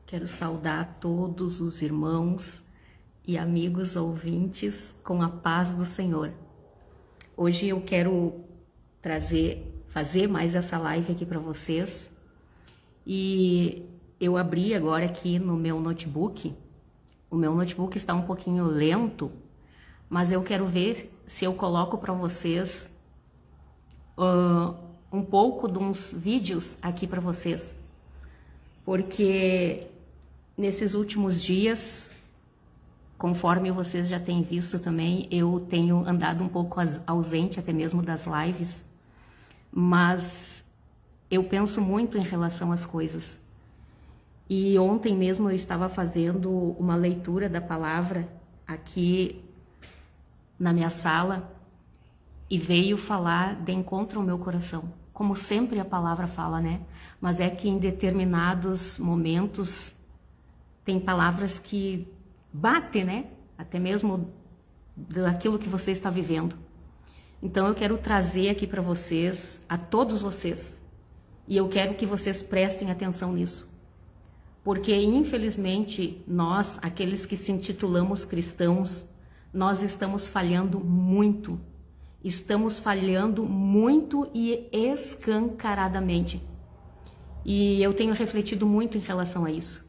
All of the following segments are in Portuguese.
Quero saudar todos os irmãos e amigos ouvintes com a paz do Senhor. Hoje eu quero fazer mais essa live aqui para vocês. E eu abri agora aqui no meu notebook. O meu notebook está um pouquinho lento, mas eu quero ver se eu coloco para vocês um pouco de uns vídeos aqui para vocês. Porque nesses últimos dias, conforme vocês já têm visto também, eu tenho andado um pouco ausente até mesmo das lives, mas eu penso muito em relação às coisas. E ontem mesmo eu estava fazendo uma leitura da palavra aqui na minha sala e veio falar de encontro ao meu coração. Como sempre a palavra fala, né? Mas é que em determinados momentos tem palavras que batem, né? Até mesmo daquilo que você está vivendo. Então eu quero trazer aqui para vocês, a todos vocês, e eu quero que vocês prestem atenção nisso. Porque infelizmente nós, aqueles que se intitulamos cristãos, nós estamos falhando muito. Estamos falhando muito e escancaradamente. E eu tenho refletido muito em relação a isso.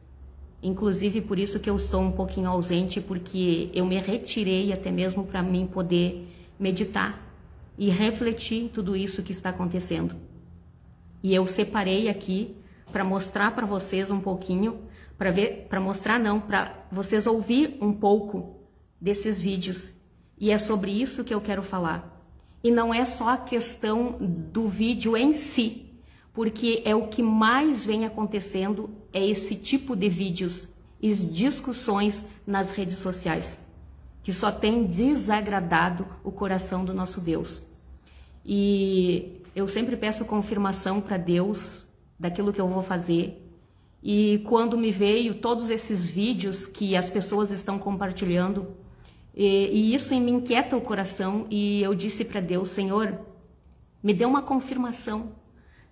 Inclusive por isso que eu estou um pouquinho ausente, porque eu me retirei até mesmo para mim poder meditar e refletir tudo isso que está acontecendo. E eu separei aqui para mostrar para vocês um pouquinho, para vocês ouvir um pouco desses vídeos. E é sobre isso que eu quero falar. E não é só a questão do vídeo em si, porque é o que mais vem acontecendo, é esse tipo de vídeos e discussões nas redes sociais, que só tem desagradado o coração do nosso Deus. E eu sempre peço confirmação para Deus daquilo que eu vou fazer. E quando me veio todos esses vídeos que as pessoas estão compartilhando, e isso me inquieta o coração, e eu disse para Deus: Senhor, me dê uma confirmação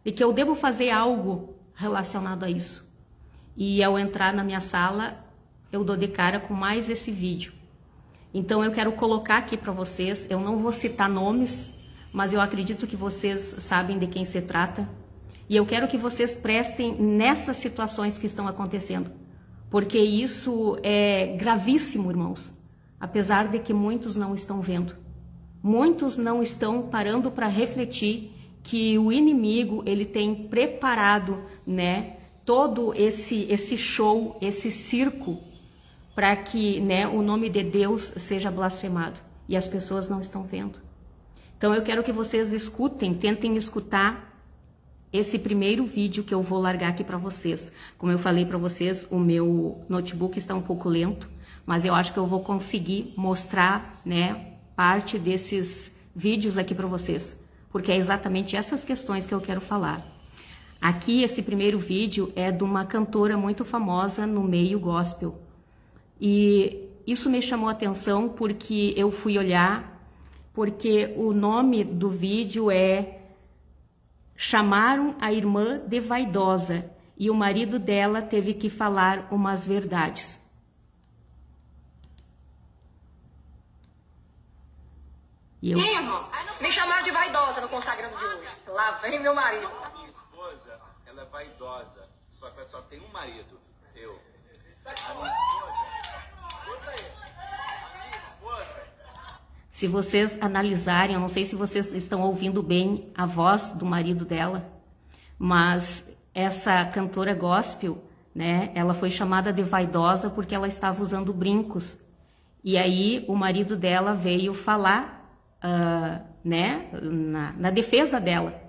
de que eu devo fazer algo relacionado a isso. E ao entrar na minha sala, eu dou de cara com mais esse vídeo. Então eu quero colocar aqui para vocês, eu não vou citar nomes, mas eu acredito que vocês sabem de quem se trata. E eu quero que vocês prestem nessas situações que estão acontecendo, porque isso é gravíssimo, irmãos. Apesar de que muitos não estão vendo. Muitos não estão parando para refletir que o inimigo, ele tem preparado, né, todo esse show, esse circo, para que, né, o nome de Deus seja blasfemado. E as pessoas não estão vendo. Então eu quero que vocês escutem, tentem escutar esse primeiro vídeo que eu vou largar aqui para vocês. Como eu falei para vocês, o meu notebook está um pouco lento, mas eu acho que eu vou conseguir mostrar, né, parte desses vídeos aqui para vocês, porque é exatamente essas questões que eu quero falar. Aqui, esse primeiro vídeo é de uma cantora muito famosa no meio gospel. E isso me chamou a atenção porque eu fui olhar, porque o nome do vídeo é Chamaram a irmã de vaidosa e o marido dela teve que falar umas verdades. Irmão, me chamaram de vaidosa no consagrando de hoje. Lá vem meu marido. A minha esposa, ela é vaidosa, só que ela só tem um marido, eu. A minha esposa, escuta aí, a minha esposa... Se vocês analisarem, eu não sei se vocês estão ouvindo bem a voz do marido dela, mas essa cantora gospel, né, ela foi chamada de vaidosa porque ela estava usando brincos. E aí o marido dela veio falar, né, na defesa dela.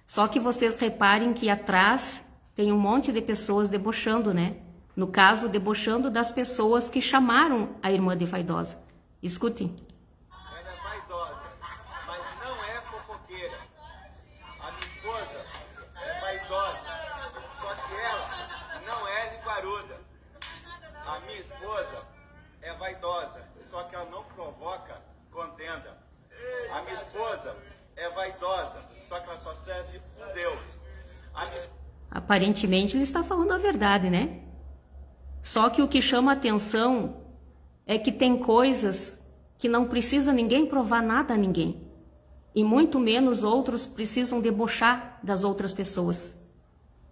Só que vocês reparem que atrás tem um monte de pessoas debochando, né? No caso, debochando das pessoas que chamaram a irmã de vaidosa. Escutem. Ela é vaidosa, mas não é fofoqueira. A minha esposa é vaidosa, só que ela não é linguaruda. A minha esposa é vaidosa, só que ela não provoca contenda. A minha esposa é vaidosa, só que ela só serve um Deus. Aparentemente ele está falando a verdade, né? Só que o que chama atenção é que tem coisas que não precisa ninguém provar nada a ninguém. E muito menos outros precisam debochar das outras pessoas.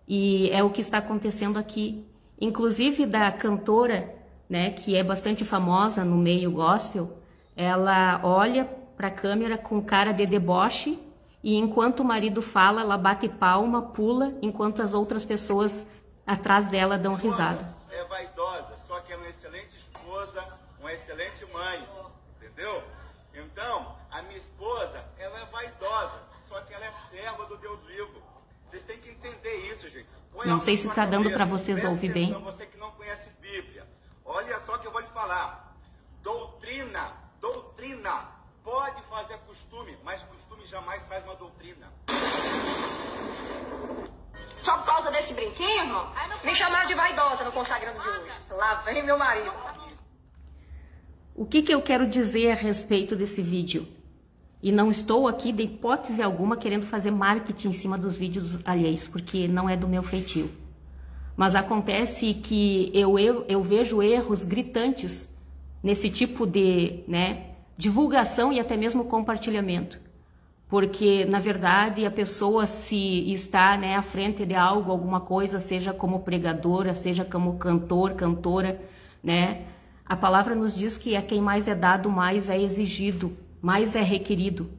E é o que está acontecendo aqui. Inclusive da cantora, né, que é bastante famosa no meio gospel, ela olha para a câmera com cara de deboche e enquanto o marido fala, ela bate palma, pula, enquanto as outras pessoas atrás dela dão risada. É vaidosa, só que é uma excelente esposa, uma excelente mãe, entendeu? Então, a minha esposa, ela é vaidosa, só que ela é serva do Deus vivo. Vocês têm que entender isso, gente. Não sei se está dando para vocês ouvir bem. Você que não conhece Bíblia, olha só que eu vou lhe falar. Doutrina pode fazer costume, mas costume jamais faz uma doutrina. Só por causa desse brinquedo, irmão? Me chamaram de vaidosa no consagrando de hoje. Lá vem meu marido. O que eu quero dizer a respeito desse vídeo? E não estou aqui de hipótese alguma querendo fazer marketing em cima dos vídeos alheios, porque não é do meu feitio. Mas acontece que eu vejo erros gritantes nesse tipo de, né, divulgação e até mesmo compartilhamento. Porque, na verdade, a pessoa se está, né, à frente de algo, alguma coisa, seja como pregadora, seja como cantor, cantora, né? A palavra nos diz que a quem mais é dado, mais é exigido, mais é requerido.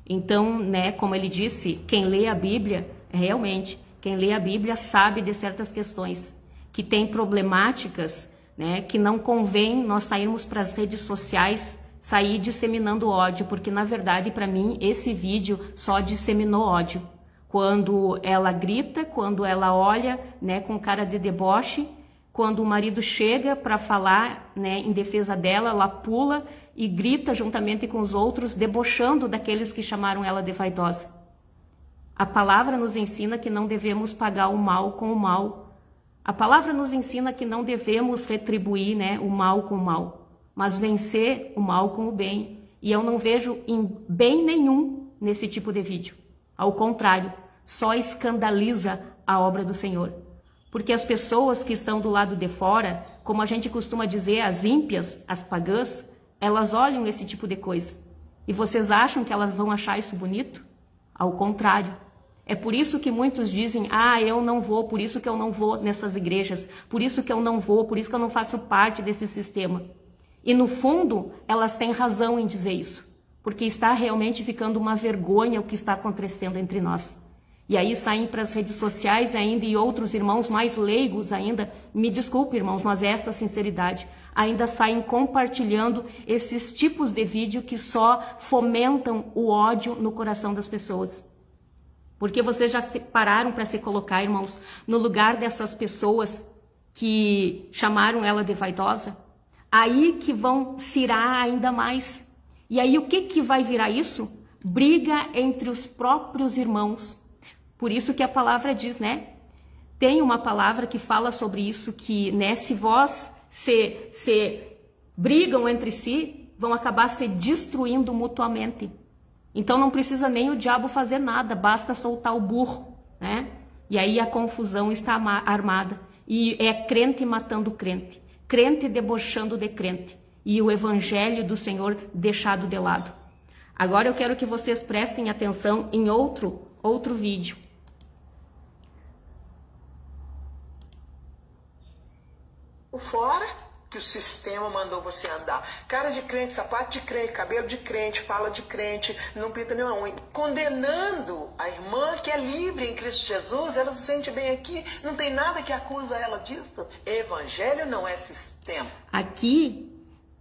Então, né, como ele disse, quem lê a Bíblia, realmente, quem lê a Bíblia sabe de certas questões, que tem problemáticas, né, que não convém nós sairmos para as redes sociais, sair disseminando ódio, porque na verdade para mim esse vídeo só disseminou ódio. Quando ela grita, quando ela olha, né, com cara de deboche, quando o marido chega para falar, né, em defesa dela, ela pula e grita juntamente com os outros, debochando daqueles que chamaram ela de vaidosa. A palavra nos ensina que não devemos pagar o mal com o mal. A palavra nos ensina que não devemos retribuir, né, o mal com o mal, mas vencer o mal com o bem. E eu não vejo em bem nenhum nesse tipo de vídeo. Ao contrário, só escandaliza a obra do Senhor. Porque as pessoas que estão do lado de fora, como a gente costuma dizer, as ímpias, as pagãs, elas olham esse tipo de coisa. E vocês acham que elas vão achar isso bonito? Ao contrário. É por isso que muitos dizem, eu não vou, por isso que eu não vou nessas igrejas, por isso que eu não vou, por isso que eu não faço parte desse sistema. E no fundo, elas têm razão em dizer isso, porque está realmente ficando uma vergonha o que está acontecendo entre nós. E aí saem para as redes sociais ainda e outros irmãos mais leigos ainda, me desculpe irmãos, mas é essa sinceridade, ainda saem compartilhando esses tipos de vídeo que só fomentam o ódio no coração das pessoas. Porque vocês já pararam para se colocar, irmãos, no lugar dessas pessoas que chamaram ela de vaidosa? Aí que vão cirar ainda mais. E aí o que vai virar isso? Briga entre os próprios irmãos. Por isso que a palavra diz, né? Tem uma palavra que fala sobre isso, que, né, se vós se brigam entre si, vão acabar se destruindo mutuamente. Então não precisa nem o diabo fazer nada, basta soltar o burro, né? E aí a confusão está armada. E é crente matando crente, crente debochando de crente, e o evangelho do Senhor deixado de lado. Agora eu quero que vocês prestem atenção em outro vídeo. Fora que o sistema mandou você andar. Cara de crente, sapato de crente, cabelo de crente, fala de crente, não pinta nenhuma unha. Condenando a irmã que é livre em Cristo Jesus, ela se sente bem aqui, não tem nada que acusa ela disso. Evangelho não é sistema. Aqui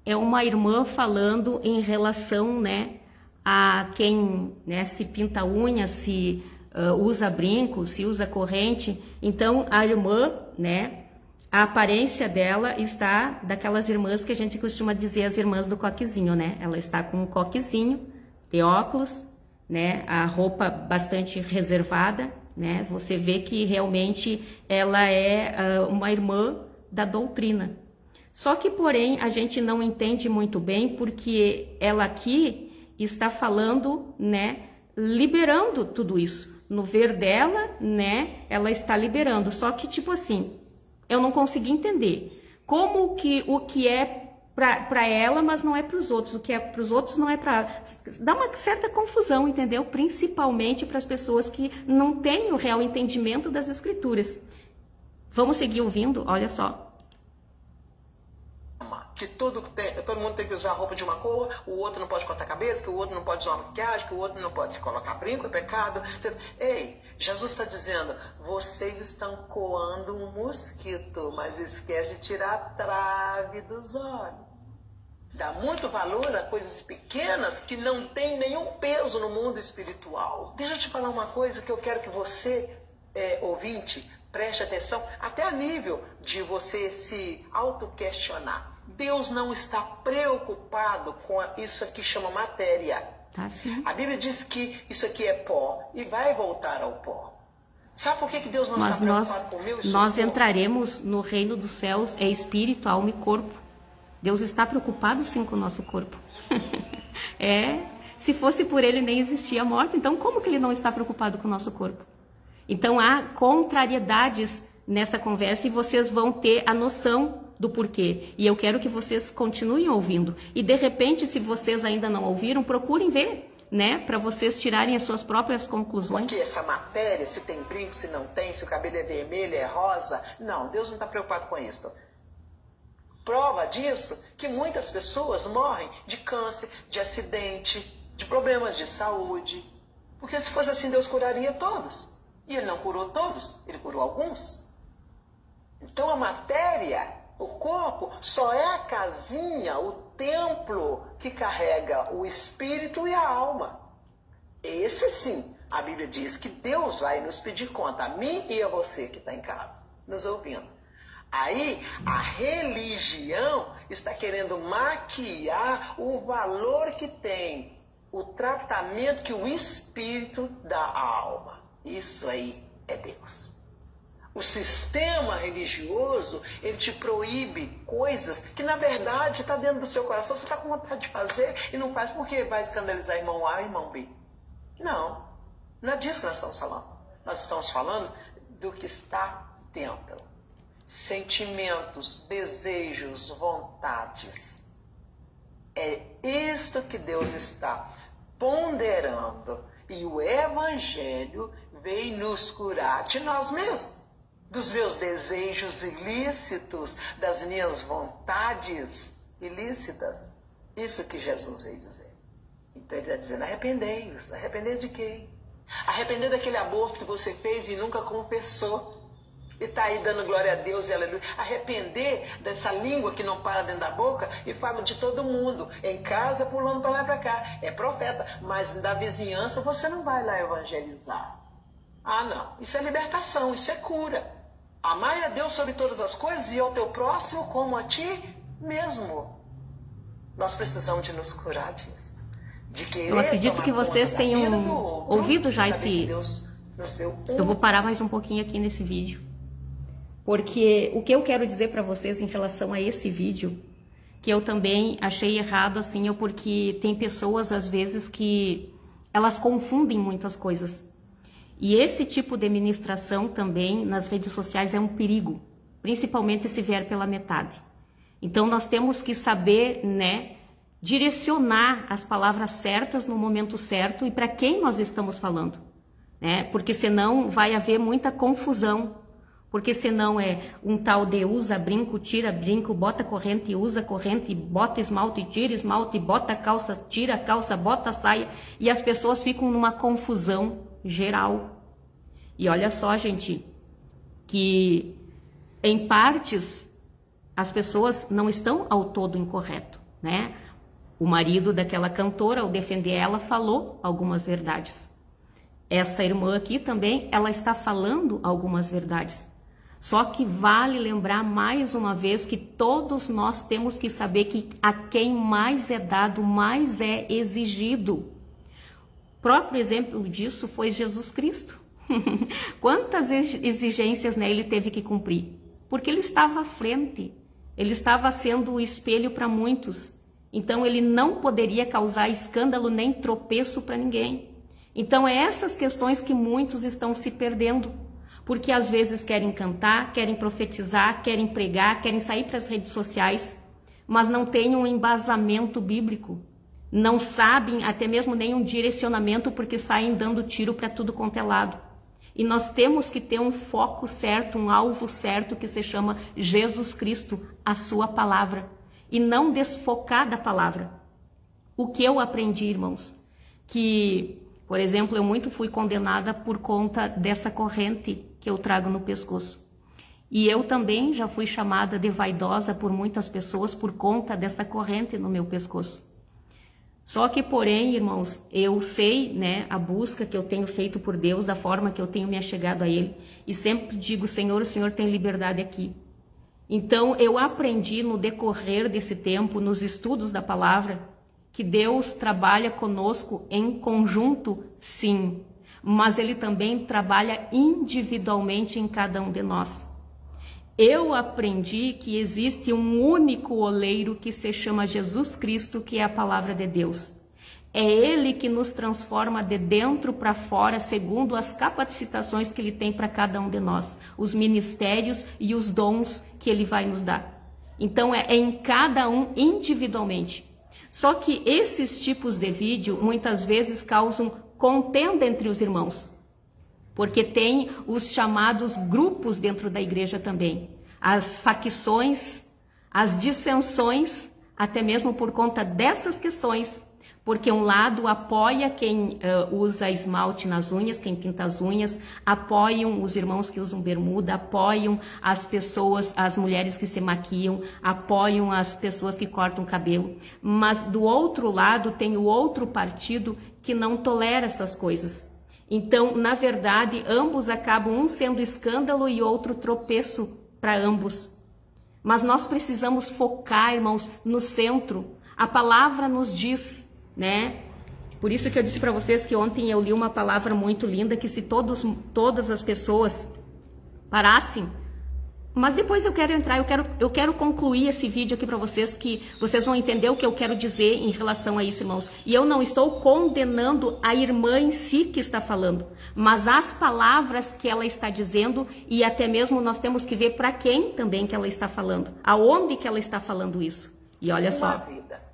é uma irmã falando em relação, né, a quem, né, se pinta unha, se usa brinco, se usa corrente. Então a irmã, né, a aparência dela está daquelas irmãs que a gente costuma dizer as irmãs do coquezinho, né? Ela está com um coquezinho, de óculos, né? A roupa bastante reservada, né? Você vê que realmente ela é uma irmã da doutrina. Só que, porém, a gente não entende muito bem porque ela aqui está falando, né? Liberando tudo isso. No ver dela, né? Ela está liberando. Só que, tipo assim, eu não consegui entender. como que o que é para ela, mas não é para os outros. O que é para os outros não é para... Dá uma certa confusão, entendeu? Principalmente para as pessoas que não têm o real entendimento das Escrituras. Vamos seguir ouvindo? Olha só. Que todo mundo tem que usar roupa de uma cor, o outro não pode cortar cabelo, que o outro não pode usar maquiagem, que o outro não pode se colocar brinco, é pecado. Ei, Jesus está dizendo, vocês estão coando um mosquito, mas esquece de tirar a trave dos olhos. Dá muito valor a coisas pequenas que não tem nenhum peso no mundo espiritual. Deixa eu te falar uma coisa que eu quero que você, ouvinte, preste atenção, até a nível de você se auto-questionar. Deus não está preocupado com isso aqui chama matéria. Tá, sim. A Bíblia diz que isso aqui é pó e vai voltar ao pó. Sabe por que Deus não está preocupado com o meu e nós seu corpo? entraremos no reino dos céus, é espírito, alma e corpo. Deus está preocupado sim com o nosso corpo. Se fosse por ele nem existia a morte, então como que ele não está preocupado com o nosso corpo? Então há contrariedades nessa conversa e vocês vão ter a noção do porquê. E eu quero que vocês continuem ouvindo. E de repente, se vocês ainda não ouviram, procurem ver, né? Para vocês tirarem as suas próprias conclusões. Porque essa matéria, se tem brinco, se não tem, se o cabelo é vermelho, é rosa. Não, Deus não está preocupado com isso. Prova disso que muitas pessoas morrem de câncer, de acidente, de problemas de saúde. Porque se fosse assim, Deus curaria todos. E ele não curou todos, ele curou alguns. Então a matéria, o corpo, só é a casinha, o templo que carrega o espírito e a alma. Esse sim, a Bíblia diz que Deus vai nos pedir conta, a mim e a você que está em casa, nos ouvindo. Aí a religião está querendo maquiar o valor que tem, o tratamento que o espírito dá à alma. Isso aí é Deus. O sistema religioso, ele te proíbe coisas que, na verdade, está dentro do seu coração. Você está com vontade de fazer e não faz porque vai escandalizar irmão A e irmão B. Não, não é disso que nós estamos falando. Nós estamos falando do que está dentro. Sentimentos, desejos, vontades. É isto que Deus está ponderando. E o Evangelho veio nos curar de nós mesmos. Dos meus desejos ilícitos, das minhas vontades ilícitas. Isso que Jesus veio dizer. Então ele está dizendo, arrependei-vos. Arrepender de quem? Arrepender daquele aborto que você fez e nunca confessou. E está aí dando glória a Deus e aleluia. Arrepender dessa língua que não para dentro da boca e fala de todo mundo. Em casa, pulando para lá e para cá. É profeta. Mas da vizinhança você não vai lá evangelizar. Ah, não. Isso é libertação, isso é cura. Amai a Deus sobre todas as coisas e ao teu próximo como a ti mesmo. Nós precisamos de nos curar disso. De querer. Eu acredito que vocês tenham ouvido já esse... Eu vou parar mais um pouquinho aqui nesse vídeo. Porque o que eu quero dizer para vocês em relação a esse vídeo, que eu também achei errado, assim, porque tem pessoas, às vezes, que elas confundem muitas coisas. E esse tipo de ministração também nas redes sociais é um perigo, principalmente se vier pela metade. Então nós temos que saber, né, direcionar as palavras certas no momento certo e para quem nós estamos falando, né? Porque senão vai haver muita confusão. Porque senão é um tal de usa brinco, tira brinco, bota corrente, usa corrente, bota esmalte, tira esmalte, bota calça, tira calça, bota saia. E as pessoas ficam numa confusão geral. E olha só, gente, que em partes as pessoas não estão ao todo incorreto, né? O marido daquela cantora, ao defender ela, falou algumas verdades. Essa irmã aqui também, ela está falando algumas verdades. Só que vale lembrar mais uma vez que todos nós temos que saber que a quem mais é dado, mais é exigido. O próprio exemplo disso foi Jesus Cristo. Quantas exigências, né, ele teve que cumprir? Porque ele estava à frente, ele estava sendo o espelho para muitos. Então ele não poderia causar escândalo nem tropeço para ninguém. Então é essas questões que muitos estão se perdendo. porque às vezes querem cantar, querem profetizar, querem pregar, querem sair para as redes sociais, mas não têm um embasamento bíblico. Não sabem até mesmo nenhum direcionamento, porque saem dando tiro para tudo quanto é lado. E nós temos que ter um foco certo, um alvo certo, que se chama Jesus Cristo, a sua palavra, e não desfocar da palavra. O que eu aprendi, irmãos, que, por exemplo, eu muito fui condenada por conta dessa corrente que eu trago no pescoço. E eu também já fui chamada de vaidosa por muitas pessoas por conta dessa corrente no meu pescoço. Só que, porém, irmãos, eu sei, né, a busca que eu tenho feito por Deus, da forma que eu tenho me achegado a Ele, e sempre digo, Senhor, o Senhor tem liberdade aqui. Então, eu aprendi no decorrer desse tempo, nos estudos da palavra, que Deus trabalha conosco em conjunto, sim, mas Ele também trabalha individualmente em cada um de nós. Eu aprendi que existe um único oleiro que se chama Jesus Cristo, que é a palavra de Deus. É Ele que nos transforma de dentro para fora, segundo as capacitações que Ele tem para cada um de nós, os ministérios e os dons que Ele vai nos dar. Então é em cada um individualmente. Só que esses tipos de vídeo muitas vezes causam contenda entre os irmãos. Porque tem os chamados grupos dentro da igreja também. As facções, as dissensões, até mesmo por conta dessas questões. Porque um lado apoia quem usa esmalte nas unhas, quem pinta as unhas, apoiam os irmãos que usam bermuda, apoiam as pessoas, as mulheres que se maquiam, apoiam as pessoas que cortam cabelo. Mas do outro lado tem o outro partido que não tolera essas coisas. Então, na verdade, ambos acabam um sendo escândalo e outro tropeço para ambos. Mas nós precisamos focar, irmãos, no centro. A palavra nos diz, né? Por isso que eu disse para vocês que ontem eu li uma palavra muito linda, que se todas as pessoas parassem. Mas depois eu quero entrar, eu quero concluir esse vídeo aqui para vocês, que vocês vão entender o que eu quero dizer em relação a isso, irmãos. E eu não estou condenando a irmã em si que está falando, mas as palavras que ela está dizendo, e até mesmo nós temos que ver para quem também que ela está falando, aonde que ela está falando isso. E olha só. Vida,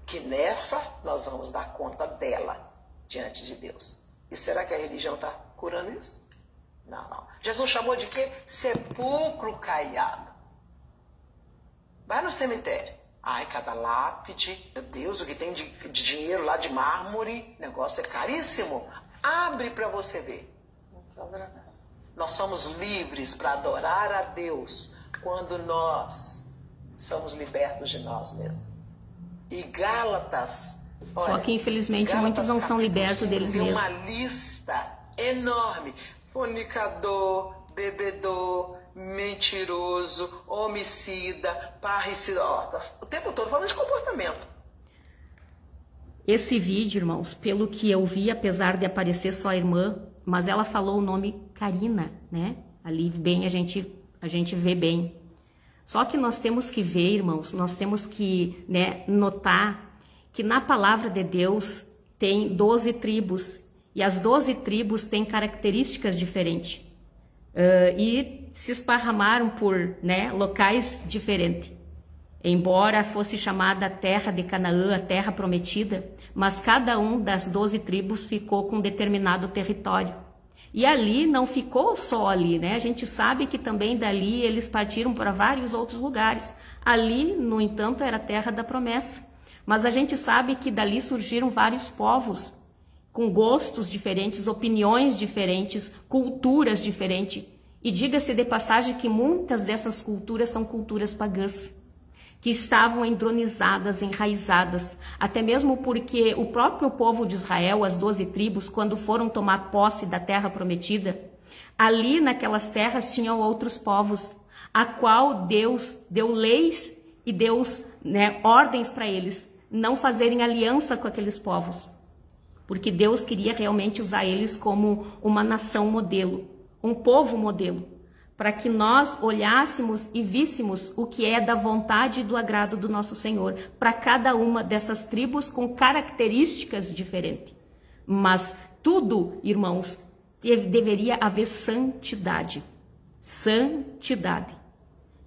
que nessa nós vamos dar conta dela diante de Deus. E será que a religião está curando isso? Não, não. Jesus chamou de quê? Sepulcro caiado. Vai no cemitério. Ai, cada lápide. Meu Deus, o que tem de dinheiro lá de mármore. O negócio é caríssimo. Abre para você ver. Nós somos livres para adorar a Deus quando nós somos libertos de nós mesmos. E Gálatas... Olha, só que infelizmente muitos não são libertos deles mesmos. Tem uma lista enorme. Fornicador, bebedor, mentiroso, homicida, parricida, o tempo todo falando de comportamento. Esse vídeo, irmãos, pelo que eu vi, apesar de aparecer só a irmã, mas ela falou o nome Karina, né? Ali bem a gente vê bem. Só que nós temos que ver, irmãos, nós temos que, né, notar que na palavra de Deus tem 12 tribos. E as 12 tribos têm características diferentes. E se esparramaram por, né, locais diferentes. Embora fosse chamada a terra de Canaã, a terra prometida, mas cada um das 12 tribos ficou com um determinado território. E ali não ficou só ali, né? A gente sabe que também dali eles partiram para vários outros lugares. Ali, no entanto, era a terra da promessa. Mas a gente sabe que dali surgiram vários povos, com gostos diferentes, opiniões diferentes, culturas diferentes. E diga-se de passagem que muitas dessas culturas são culturas pagãs, que estavam entronizadas, enraizadas, até mesmo porque o próprio povo de Israel, as 12 tribos, quando foram tomar posse da terra prometida, ali naquelas terras tinham outros povos, a qual Deus deu leis e deu, né, ordens para eles não fazerem aliança com aqueles povos. Porque Deus queria realmente usar eles como uma nação modelo, um povo modelo, para que nós olhássemos e víssemos o que é da vontade e do agrado do nosso Senhor, para cada uma dessas tribos com características diferentes. Mas tudo, irmãos, deveria haver santidade. Santidade.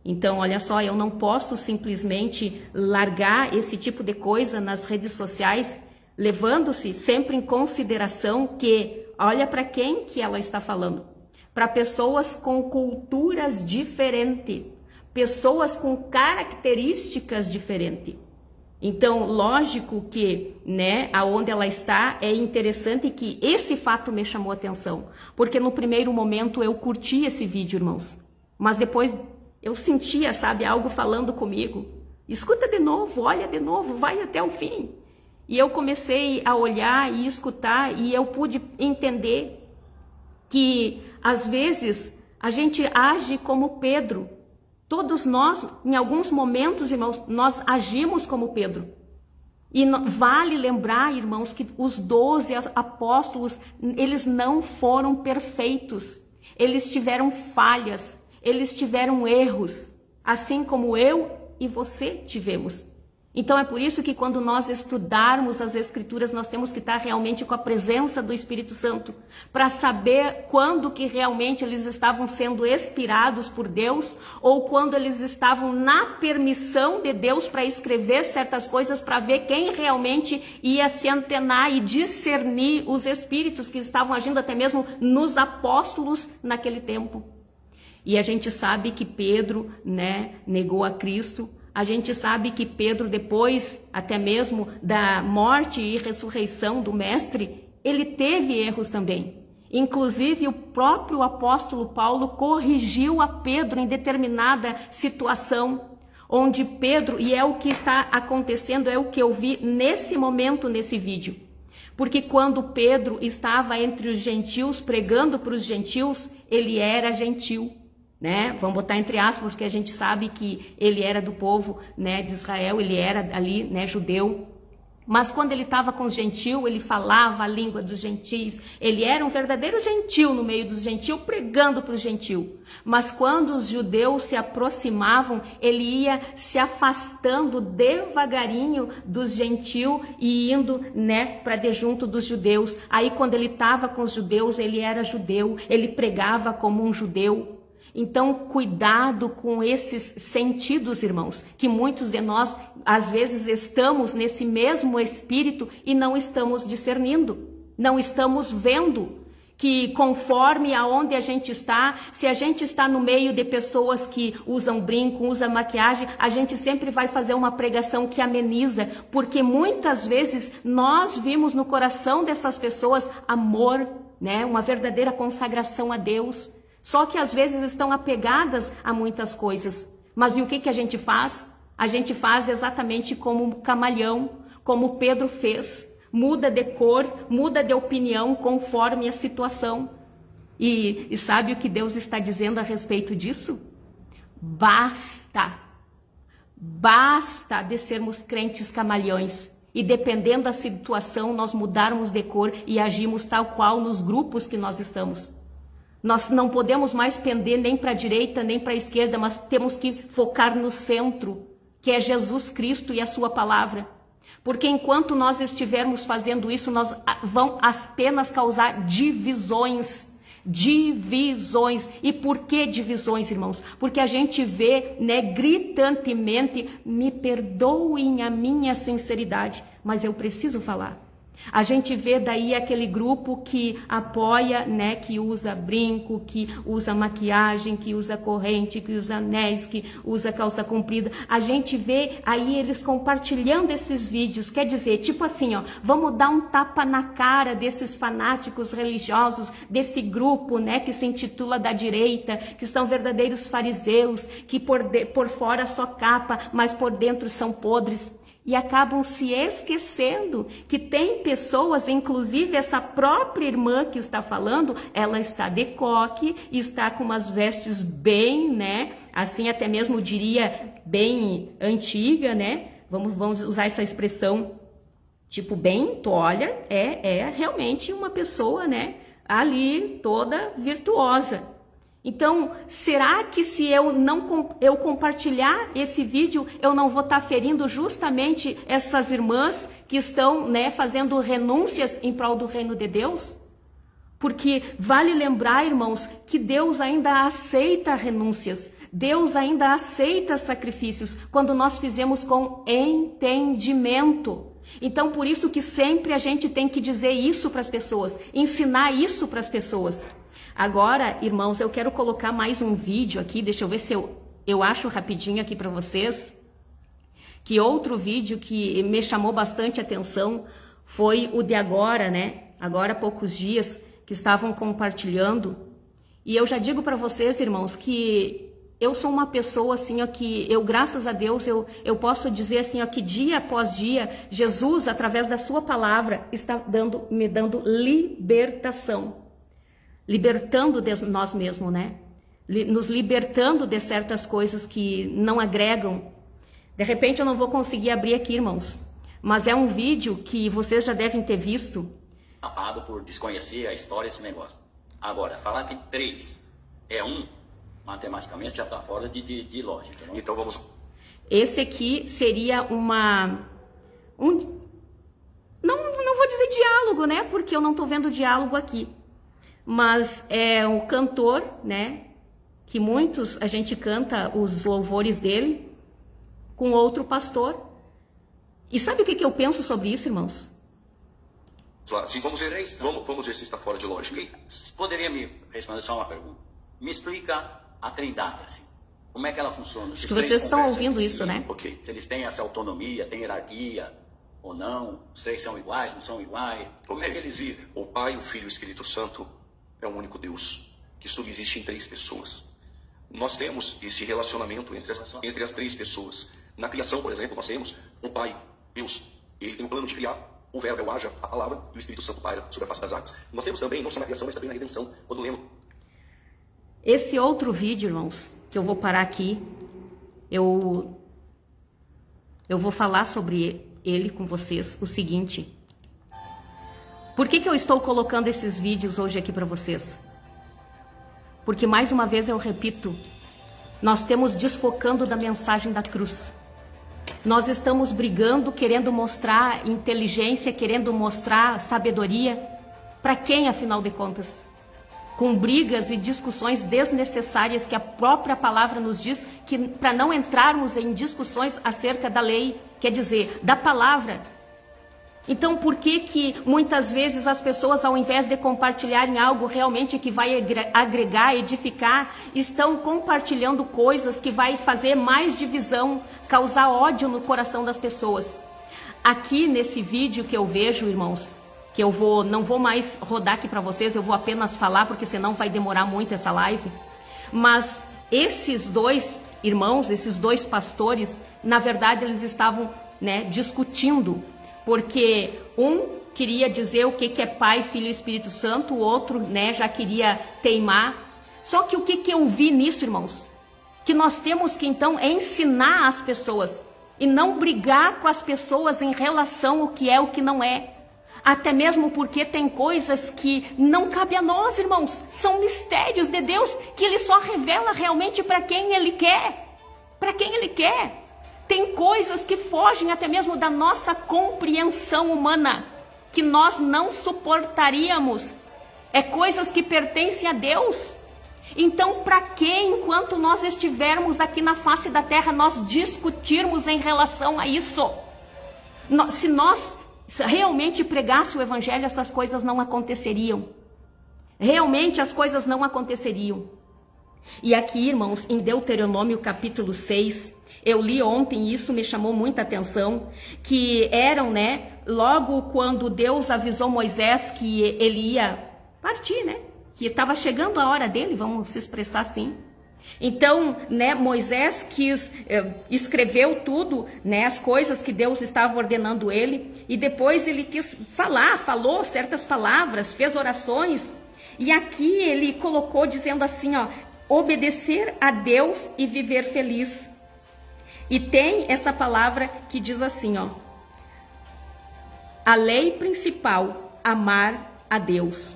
Então, olha só, eu não posso simplesmente largar esse tipo de coisa nas redes sociais, levando-se sempre em consideração que, olha para quem que ela está falando. Para pessoas com culturas diferentes, pessoas com características diferentes. Então, lógico que, né, aonde ela está, é interessante que esse fato me chamou a atenção. Porque no primeiro momento eu curti esse vídeo, irmãos. Mas depois eu sentia, sabe, algo falando comigo. Escuta de novo, olha de novo, vai até o fim. E eu comecei a olhar e escutar e eu pude entender que, às vezes, a gente age como Pedro. Todos nós, em alguns momentos, irmãos, nós agimos como Pedro. E vale lembrar, irmãos, que os 12 apóstolos, eles não foram perfeitos. Eles tiveram falhas, eles tiveram erros, assim como eu e você tivemos. Então é por isso que quando nós estudarmos as Escrituras, nós temos que estar realmente com a presença do Espírito Santo, para saber quando que realmente eles estavam sendo inspirados por Deus, ou quando eles estavam na permissão de Deus para escrever certas coisas, para ver quem realmente ia se antenar e discernir os Espíritos que estavam agindo até mesmo nos apóstolos naquele tempo. E a gente sabe que Pedro, né, negou a Cristo. A gente sabe que Pedro, depois até mesmo da morte e ressurreição do Mestre, ele teve erros também. Inclusive, o próprio apóstolo Paulo corrigiu a Pedro em determinada situação, onde Pedro, e é o que está acontecendo, é o que eu vi nesse momento, nesse vídeo. Porque quando Pedro estava entre os gentios, pregando para os gentios, ele era gentil. Né? Vamos botar entre aspas, porque a gente sabe que ele era do povo, né, de Israel, ele era ali, né, judeu. Mas quando ele estava com os gentios, ele falava a língua dos gentios, ele era um verdadeiro gentil no meio dos gentios, pregando para os gentios. Mas quando os judeus se aproximavam, ele ia se afastando devagarinho dos gentios e indo, né, para de junto dos judeus. Aí quando ele estava com os judeus, ele era judeu, ele pregava como um judeu. Então, cuidado com esses sentidos, irmãos, que muitos de nós, às vezes, estamos nesse mesmo espírito e não estamos discernindo, não estamos vendo que conforme aonde a gente está, se a gente está no meio de pessoas que usam brinco, usam maquiagem, a gente sempre vai fazer uma pregação que ameniza, porque muitas vezes nós vimos no coração dessas pessoas amor, né, uma verdadeira consagração a Deus. Só que às vezes estão apegadas a muitas coisas. Mas e o que a gente faz? A gente faz exatamente como um camaleão, como Pedro fez. Muda de cor, muda de opinião conforme a situação. E sabe o que Deus está dizendo a respeito disso? Basta. Basta de sermos crentes camaleões. E dependendo da situação, nós mudarmos de cor e agimos tal qual nos grupos que nós estamos. Nós não podemos mais pender nem para a direita, nem para a esquerda, mas temos que focar no centro, que é Jesus Cristo e a sua palavra. Porque enquanto nós estivermos fazendo isso, nós vamos apenas causar divisões. Divisões. E por que divisões, irmãos? Porque a gente vê, né, gritantemente, me perdoem a minha sinceridade, mas eu preciso falar. A gente vê daí aquele grupo que apoia, né, que usa brinco, que usa maquiagem, que usa corrente, que usa anéis, que usa calça comprida. A gente vê aí eles compartilhando esses vídeos, quer dizer, tipo assim, ó, vamos dar um tapa na cara desses fanáticos religiosos, desse grupo, né, que se intitula da direita, que são verdadeiros fariseus, que por fora só capa, mas por dentro são podres. E acabam se esquecendo que tem pessoas, inclusive essa própria irmã que está falando, ela está de coque, está com umas vestes bem, né, assim até mesmo diria bem antiga, né, vamos usar essa expressão, tipo bem, tu olha, é realmente uma pessoa, né, ali toda virtuosa. Então, será que se eu compartilhar esse vídeo, eu não vou estar ferindo justamente essas irmãs que estão, né, fazendo renúncias em prol do reino de Deus? Porque vale lembrar, irmãos, que Deus ainda aceita renúncias, Deus ainda aceita sacrifícios quando nós fizemos com entendimento. Então, por isso que sempre a gente tem que dizer isso para as pessoas, ensinar isso para as pessoas. Agora, irmãos, eu quero colocar mais um vídeo aqui, deixa eu ver se eu acho rapidinho aqui para vocês. Que outro vídeo que me chamou bastante atenção foi o de agora, né? Agora há poucos dias que estavam compartilhando. E eu já digo para vocês, irmãos, que eu sou uma pessoa assim, ó, que eu, graças a Deus, eu posso dizer assim, ó, que dia após dia, Jesus, através da sua palavra, está me dando libertação. Libertando de nós mesmos, né? Nos libertando de certas coisas que não agregam. De repente eu não vou conseguir abrir aqui, irmãos, mas é um vídeo que vocês já devem ter visto. Tapado por desconhecer a história desse negócio. Agora, falar que 3 é 1, matematicamente já está fora de lógica. Não? Então vamos... Esse aqui seria não vou dizer diálogo, né? Porque eu não estou vendo diálogo aqui. Mas é um cantor, né? Que muitos, a gente canta os louvores dele com outro pastor. E sabe o que eu penso sobre isso, irmãos? Sim, vamos ver se está fora de lógica. Poderia me responder só uma pergunta? Me explica a Trindade, assim. Como é que ela funciona? Acho que vocês estão ouvindo isso, né? Okay. Se eles têm essa autonomia, têm hierarquia ou não? Os 3 são iguais, não são iguais? Como é que eles vivem? O Pai, o Filho e o Espírito Santo é um único Deus que subsiste em 3 pessoas. Nós temos esse relacionamento entre as 3 pessoas. Na criação, por exemplo, nós temos um Pai, Deus. Ele tem um plano de criar. O verbo é o haja, a palavra, e o Espírito Santo paira sobre a face das águas. Nós temos também, não só na criação, mas também na redenção, quando lemos. Esse outro vídeo, irmãos, que eu vou parar aqui, eu vou falar sobre ele com vocês, o seguinte. Por que eu estou colocando esses vídeos hoje aqui para vocês? Porque, mais uma vez, eu repito, nós temos desfocando da mensagem da cruz. Nós estamos brigando, querendo mostrar inteligência, querendo mostrar sabedoria. Para quem, afinal de contas? Com brigas e discussões desnecessárias que a própria palavra nos diz que para não entrarmos em discussões acerca da lei, quer dizer, da palavra. Então, por que muitas vezes as pessoas, ao invés de compartilharem algo realmente que vai agregar, edificar, estão compartilhando coisas que vai fazer mais divisão, causar ódio no coração das pessoas? Aqui nesse vídeo que eu vejo, irmãos, que não vou mais rodar aqui para vocês, eu vou apenas falar, porque senão vai demorar muito essa live. Mas esses 2 irmãos, esses 2 pastores, na verdade eles estavam, né, discutindo. Porque um queria dizer o que é Pai, Filho e Espírito Santo, o outro, né, já queria teimar. Só que o que eu vi nisso, irmãos? Que nós temos que, então, ensinar as pessoas e não brigar com as pessoas em relação ao que é o que não é. Até mesmo porque tem coisas que não cabem a nós, irmãos. São mistérios de Deus que Ele só revela realmente para quem Ele quer. Para quem Ele quer. Tem coisas que fogem até mesmo da nossa compreensão humana, que nós não suportaríamos. É coisas que pertencem a Deus. Então, para que, enquanto nós estivermos aqui na face da terra, nós discutirmos em relação a isso? Se nós realmente pregasse o Evangelho, essas coisas não aconteceriam. Realmente as coisas não aconteceriam. E aqui, irmãos, em Deuteronômio capítulo 6... eu li ontem, e isso me chamou muita atenção, que eram, né, logo quando Deus avisou Moisés que ele ia partir, né, que estava chegando a hora dele, vamos se expressar assim. Então, né, Moisés escreveu tudo, né, as coisas que Deus estava ordenando ele, e depois ele quis falou certas palavras, fez orações, e aqui ele colocou dizendo assim, ó, obedecer a Deus e viver feliz. E tem essa palavra que diz assim, ó, a lei principal, amar a Deus.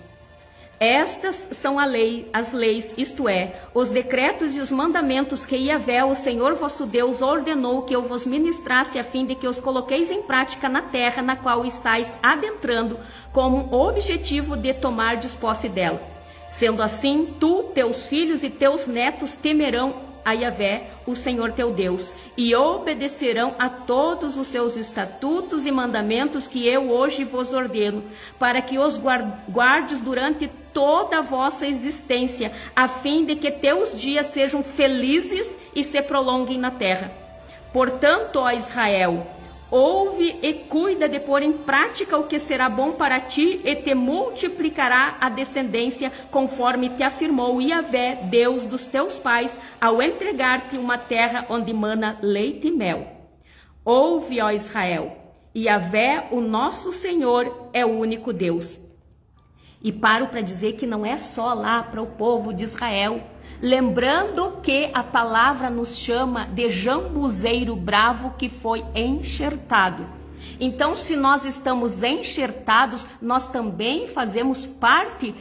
Estas são as leis, isto é, os decretos e os mandamentos que Yahvé, o Senhor vosso Deus, ordenou que eu vos ministrasse, a fim de que os coloqueis em prática na terra na qual estáis adentrando, como objetivo de tomardes posse dela. Sendo assim, tu, teus filhos e teus netos temerão a Yahvé, o Senhor teu Deus, e obedecerão a todos os seus estatutos e mandamentos que eu hoje vos ordeno, para que os guardes durante toda a vossa existência, a fim de que teus dias sejam felizes e se prolonguem na terra. Portanto, ó Israel, ouve e cuida de pôr em prática o que será bom para ti, e te multiplicará a descendência, conforme te afirmou Yahvé, Deus dos teus pais, ao entregar-te uma terra onde mana leite e mel. Ouve, ó Israel, Yahvé, o nosso Senhor, é o único Deus. E paro para dizer que não é só lá para o povo de Israel, lembrando que a palavra nos chama de jambuzeiro bravo que foi enxertado. Então, se nós estamos enxertados, nós também fazemos parte,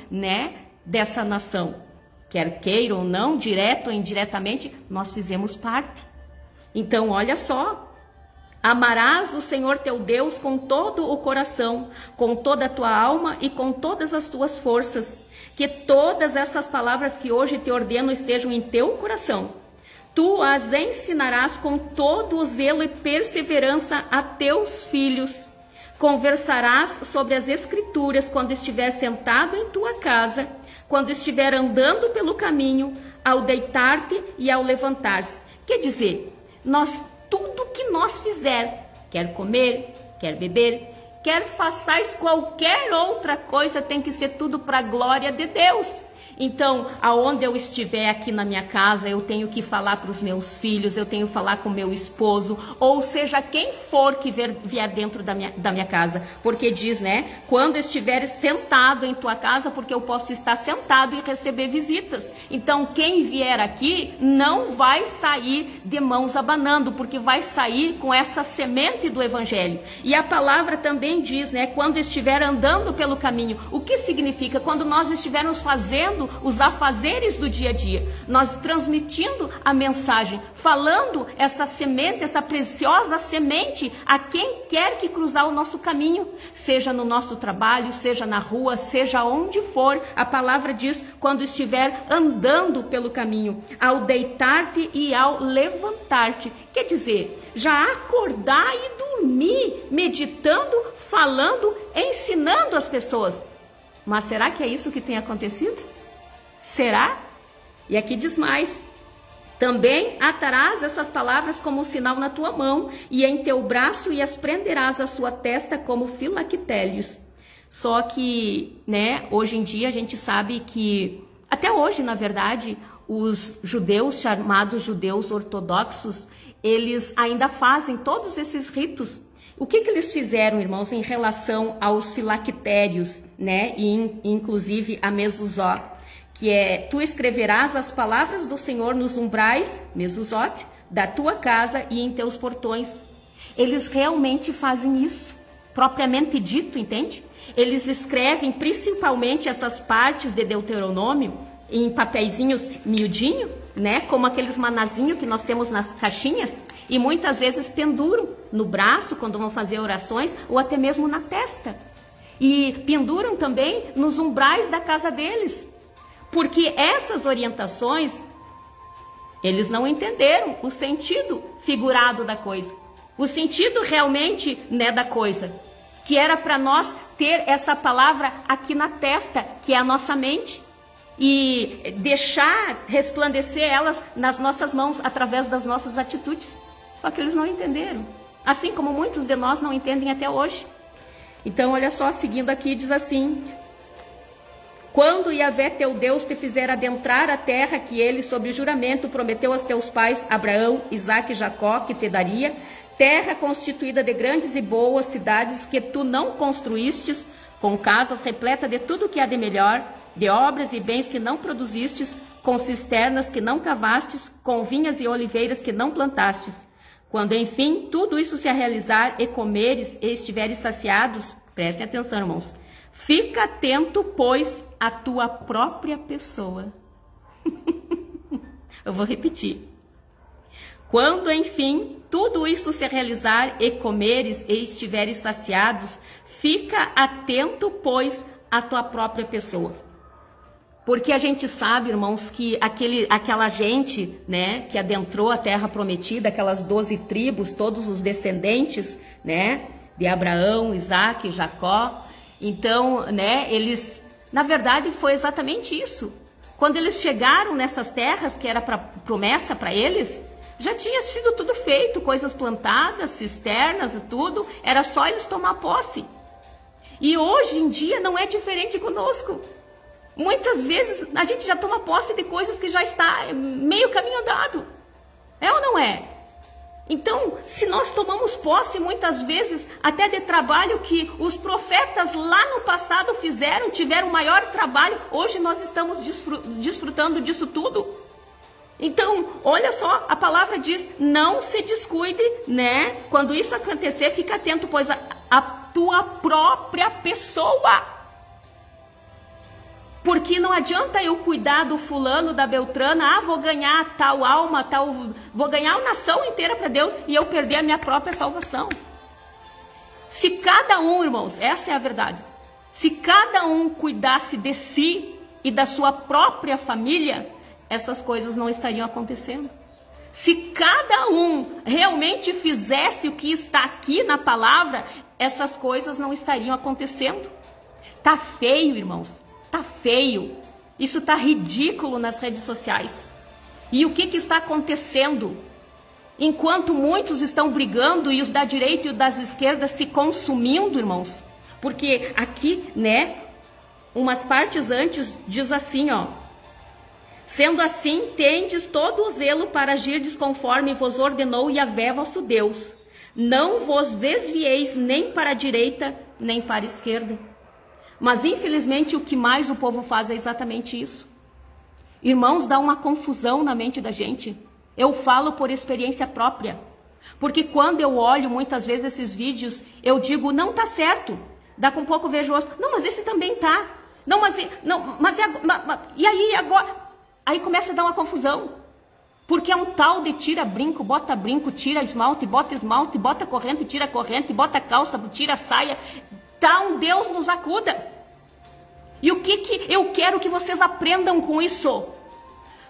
dessa nação. Quer queira ou não, direto ou indiretamente, nós fizemos parte. Então, olha só. Amarás o Senhor teu Deus com todo o coração, com toda a tua alma e com todas as tuas forças. Que todas essas palavras que hoje te ordeno estejam em teu coração. Tu as ensinarás com todo o zelo e perseverança a teus filhos. Conversarás sobre as Escrituras quando estiver sentado em tua casa, quando estiver andando pelo caminho, ao deitar-te e ao levantar-se. Quer dizer, tudo que nós fizer, quer comer, quer beber, quer façais qualquer outra coisa, tem que ser tudo para a glória de Deus. Então, aonde eu estiver aqui na minha casa, eu tenho que falar para os meus filhos, eu tenho que falar com o meu esposo, ou seja, quem for que vier dentro da minha casa. Porque diz, quando estiveres sentado em tua casa, porque eu posso estar sentado e receber visitas. Então, quem vier aqui não vai sair de mãos abanando, porque vai sair com essa semente do Evangelho. E a palavra também diz, quando estiver andando pelo caminho. O que significa? Quando nós estivermos fazendo os afazeres do dia a dia, nós transmitindo a mensagem, falando essa semente, essa preciosa semente a quem quer que cruzar o nosso caminho, seja no nosso trabalho, seja na rua, seja onde for. A palavra diz, quando estiver andando pelo caminho, ao deitar-te e ao levantar-te. Quer dizer, já acordar e dormir, meditando, falando, ensinando as pessoas. Mas será que é isso que tem acontecido? Será? E aqui diz mais. Também atarás essas palavras como sinal na tua mão e em teu braço, e as prenderás à sua testa como filactérios. Só que, hoje em dia a gente sabe que, até hoje, na verdade, os judeus, chamados judeus ortodoxos, eles ainda fazem todos esses ritos. O que eles fizeram, irmãos, em relação aos filactérios, e inclusive a mezuzó? Que é, tu escreverás as palavras do Senhor nos umbrais, mezuzot, da tua casa e em teus portões. Eles realmente fazem isso, propriamente dito, entende? Eles escrevem principalmente essas partes de Deuteronômio em papeizinhos miudinho, como aqueles manazinhos que nós temos nas caixinhas, e muitas vezes penduram no braço quando vão fazer orações, ou até mesmo na testa. E penduram também nos umbrais da casa deles. Porque essas orientações, eles não entenderam o sentido figurado da coisa. O sentido realmente, da coisa. Que era para nós ter essa palavra aqui na testa, que é a nossa mente. E deixar resplandecer elas nas nossas mãos, através das nossas atitudes. Só que eles não entenderam. Assim como muitos de nós não entendem até hoje. Então, olha só, seguindo aqui, diz assim... Quando Yahvé teu Deus te fizer adentrar a terra que ele, sob juramento, prometeu aos teus pais, Abraão, Isaque e Jacó, que te daria, terra constituída de grandes e boas cidades que tu não construístes, com casas repletas de tudo que há de melhor, de obras e bens que não produzistes, com cisternas que não cavastes, com vinhas e oliveiras que não plantastes. Quando, enfim, tudo isso se realizar e comeres e estiveres saciados, prestem atenção, irmãos, Fica atento, pois, à tua própria pessoa. Eu vou repetir. Quando, enfim, tudo isso se realizar e comeres e estiveres saciados, fica atento, pois, à tua própria pessoa. Porque a gente sabe, irmãos, que aquela gente, né, que adentrou a terra prometida, aquelas 12 tribos, todos os descendentes, né, de Abraão, Isaac, Jacó. Então, né, eles, na verdade, foi exatamente isso. Quando eles chegaram nessas terras, que era promessa para eles, já tinha sido tudo feito, coisas plantadas, cisternas e tudo, era só eles tomar posse. E hoje em dia não é diferente conosco. Muitas vezes a gente já toma posse de coisas que já está meio caminho andado. É ou não é? Então, se nós tomamos posse muitas vezes até de trabalho que os profetas lá no passado fizeram, tiveram maior trabalho, hoje nós estamos desfrutando disso tudo. Então, olha só, a palavra diz, não se descuide, né? Quando isso acontecer, fica atento, pois a tua própria pessoa. Porque não adianta eu cuidar do fulano, da Beltrana, vou ganhar tal alma, vou ganhar a nação inteira para Deus e eu perder a minha própria salvação. Se cada um, irmãos, essa é a verdade, se cada um cuidasse de si e da sua própria família, essas coisas não estariam acontecendo. Se cada um realmente fizesse o que está aqui na palavra, essas coisas não estariam acontecendo. Tá feio, irmãos. Tá feio, isso tá ridículo nas redes sociais. E o que está acontecendo? Enquanto muitos estão brigando e os da direita e os das esquerdas se consumindo, irmãos, porque aqui, né, umas partes antes diz assim, ó, sendo assim, tendes todo o zelo para agirdes conforme vos ordenou Yahvé vosso Deus. Não vos desvieis nem para a direita, nem para a esquerda. Mas, infelizmente, o que mais o povo faz é exatamente isso. Irmãos, dá uma confusão na mente da gente. Eu falo por experiência própria. Porque quando eu olho muitas vezes esses vídeos, eu digo, não tá certo. Daqui a pouco eu vejo outro, não, mas esse também tá. Não, mas e aí agora? Aí começa a dar uma confusão. Porque é um tal de tira brinco, tira esmalte, bota corrente, tira corrente, bota calça, tira saia. Então Deus nos acuda. E o que eu quero que vocês aprendam com isso?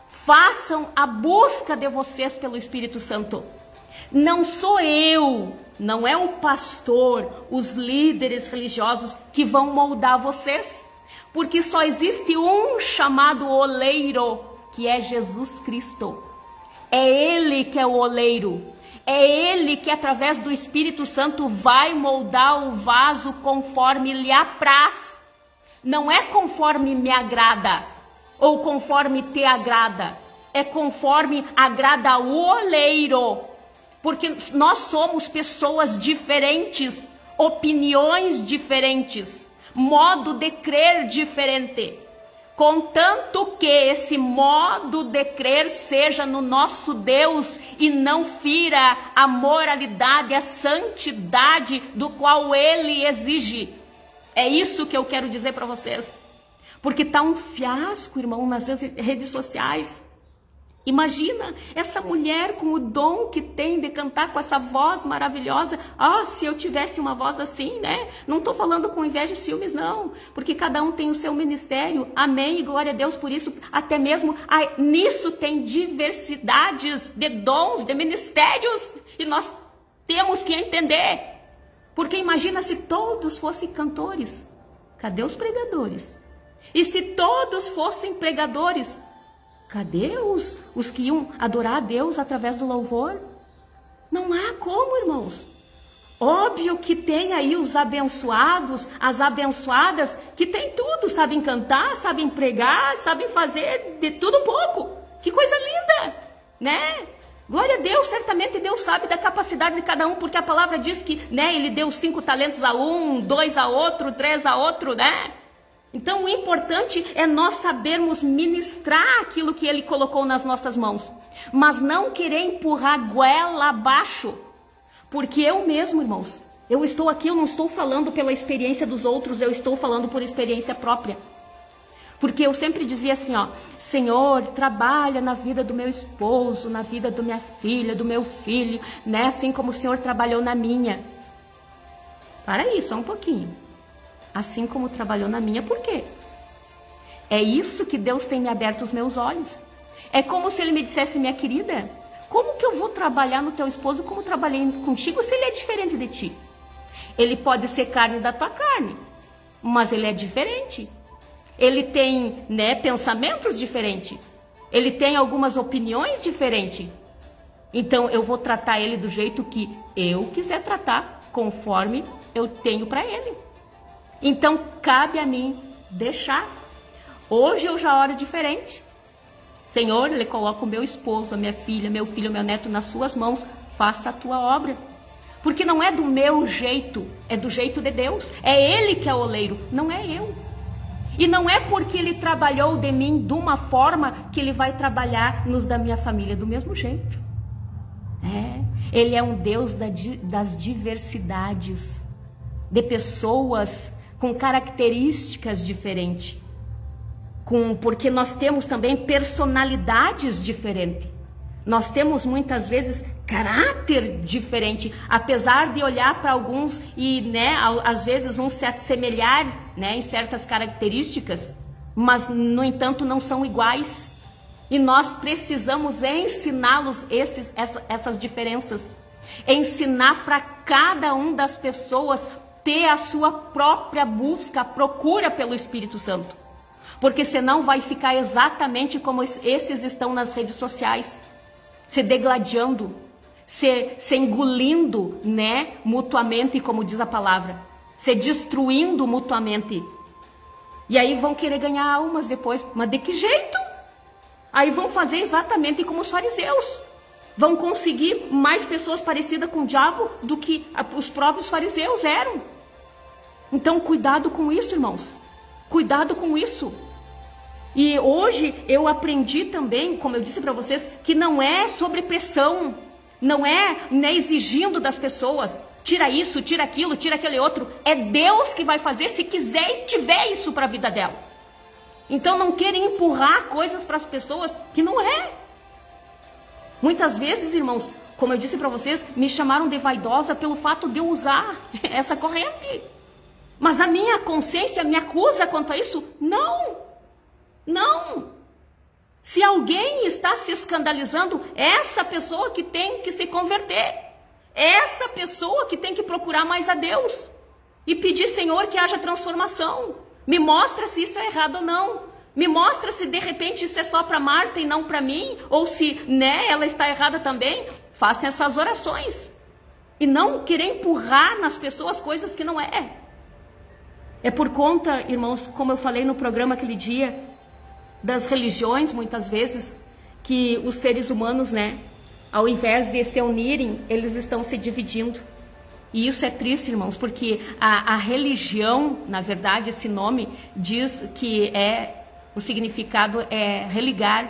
Façam a busca de vocês pelo Espírito Santo. Não sou eu, não é o pastor, os líderes religiosos que vão moldar vocês. Porque só existe um chamado oleiro, que é Jesus Cristo. É Ele que é o oleiro. É Ele que, através do Espírito Santo, vai moldar o vaso conforme lhe apraz. Não é conforme me agrada, ou conforme te agrada. É conforme agrada o oleiro. Porque nós somos pessoas diferentes, opiniões diferentes, modo de crer diferente. Contanto que esse modo de crer seja no nosso Deus e não fira a moralidade, a santidade do qual Ele exige. É isso que eu quero dizer para vocês. Porque tá um fiasco, irmão, nas redes sociais. Imagina essa mulher com o dom que tem de cantar com essa voz maravilhosa. Se eu tivesse uma voz assim, né? Não estou falando com inveja e ciúmes, não. Porque cada um tem o seu ministério. Amém e glória a Deus por isso. Até mesmo nisso tem diversidades de dons, de ministérios. E nós temos que entender. Porque imagina se todos fossem cantores. Cadê os pregadores? E se todos fossem pregadores? Cadê os que iam adorar a Deus através do louvor? Não há como, irmãos. Óbvio que tem aí os abençoados, as abençoadas, que tem tudo, sabem cantar, sabem pregar, sabem fazer de tudo um pouco. Que coisa linda, né? Glória a Deus, certamente Deus sabe da capacidade de cada um, porque a palavra diz que, né, Ele deu 5 talentos a um, 2 a outro, 3 a outro, né? Então o importante é nós sabermos ministrar aquilo que Ele colocou nas nossas mãos. Mas não querer empurrar a goela abaixo. Porque eu mesmo, irmãos, Eu estou aqui, eu não estou falando pela experiência dos outros, eu estou falando por experiência própria. Porque eu sempre dizia assim, ó, Senhor, trabalha na vida do meu esposo, na vida da minha filha, do meu filho, né? Assim como o Senhor trabalhou na minha. Para aí, só um pouquinho. Assim como trabalhou na minha, por quê? É isso que Deus tem me aberto os meus olhos. É como se Ele me dissesse, minha querida, como que eu vou trabalhar no teu esposo como trabalhei contigo se ele é diferente de ti? Ele pode ser carne da tua carne, mas ele é diferente. Ele tem, né, pensamentos diferentes. Ele tem algumas opiniões diferentes. Então eu vou tratar ele do jeito que eu quiser tratar, conforme eu tenho para ele. Então cabe a mim deixar. Hoje eu já oro diferente. Senhor, Ele coloca o meu esposo, a minha filha, meu filho, meu neto nas suas mãos. Faça a tua obra. Porque não é do meu jeito, é do jeito de Deus. É Ele que é o oleiro, não é eu. E não é porque Ele trabalhou de mim de uma forma que Ele vai trabalhar nos da minha família do mesmo jeito. Ele é um Deus das diversidades, de pessoas com características diferentes. Porque nós temos também personalidades diferentes. Nós temos muitas vezes caráter diferente, apesar de olhar para alguns e, né, às vezes uns se assemelhar, né, em certas características, mas no entanto não são iguais. E nós precisamos ensiná-los essas diferenças, ensinar para cada um das pessoas ter a sua própria busca, a procura pelo Espírito Santo, porque senão vai ficar exatamente como esses estão nas redes sociais, se degladiando, se engolindo, né, mutuamente, como diz a palavra, se destruindo mutuamente. E aí vão querer ganhar almas depois. Mas de que jeito? Aí vão fazer exatamente como os fariseus. Vão conseguir mais pessoas parecidas com o diabo do que os próprios fariseus eram. Então cuidado com isso, irmãos. Cuidado com isso. E hoje eu aprendi também, como eu disse para vocês, que não é sobre pressão, não é, né, exigindo das pessoas, tira isso, tira aquilo, tira aquele outro. É Deus que vai fazer se quiser e tiver isso para a vida dela. Então não querem empurrar coisas para as pessoas que não é. Muitas vezes, irmãos, como eu disse para vocês, me chamaram de vaidosa pelo fato de eu usar essa corrente. Mas a minha consciência me acusa quanto a isso? Não. Não! Se alguém está se escandalizando, essa pessoa que tem que se converter, essa pessoa que tem que procurar mais a Deus e pedir, Senhor, que haja transformação. Me mostra se isso é errado ou não. Me mostra se de repente isso é só para Marta e não para mim, ou se, né, ela está errada também. Façam essas orações e não querer empurrar nas pessoas coisas que não é. É por conta, irmãos, como eu falei no programa aquele dia, das religiões, muitas vezes, que os seres humanos, né, ao invés de se unirem, eles estão se dividindo. E isso é triste, irmãos, porque a religião, na verdade, esse nome diz que o significado é religar.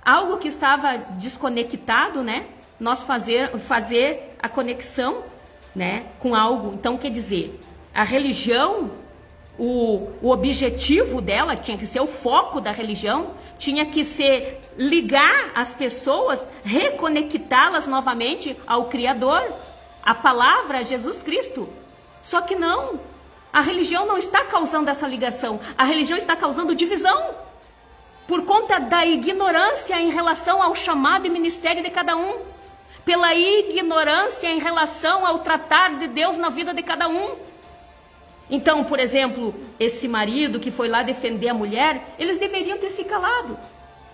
Algo que estava desconectado, né, nós fazer a conexão, né, com algo. Então, quer dizer, a religião, o objetivo dela tinha que ser, o foco da religião tinha que ser ligar as pessoas, reconectá-las novamente ao Criador, a palavra Jesus Cristo. Só que não, a religião não está causando essa ligação, a religião está causando divisão, por conta da ignorância em relação ao chamado e ministério de cada um, pela ignorância em relação ao tratar de Deus na vida de cada um. Então, por exemplo, esse marido que foi lá defender a mulher, eles deveriam ter se calado.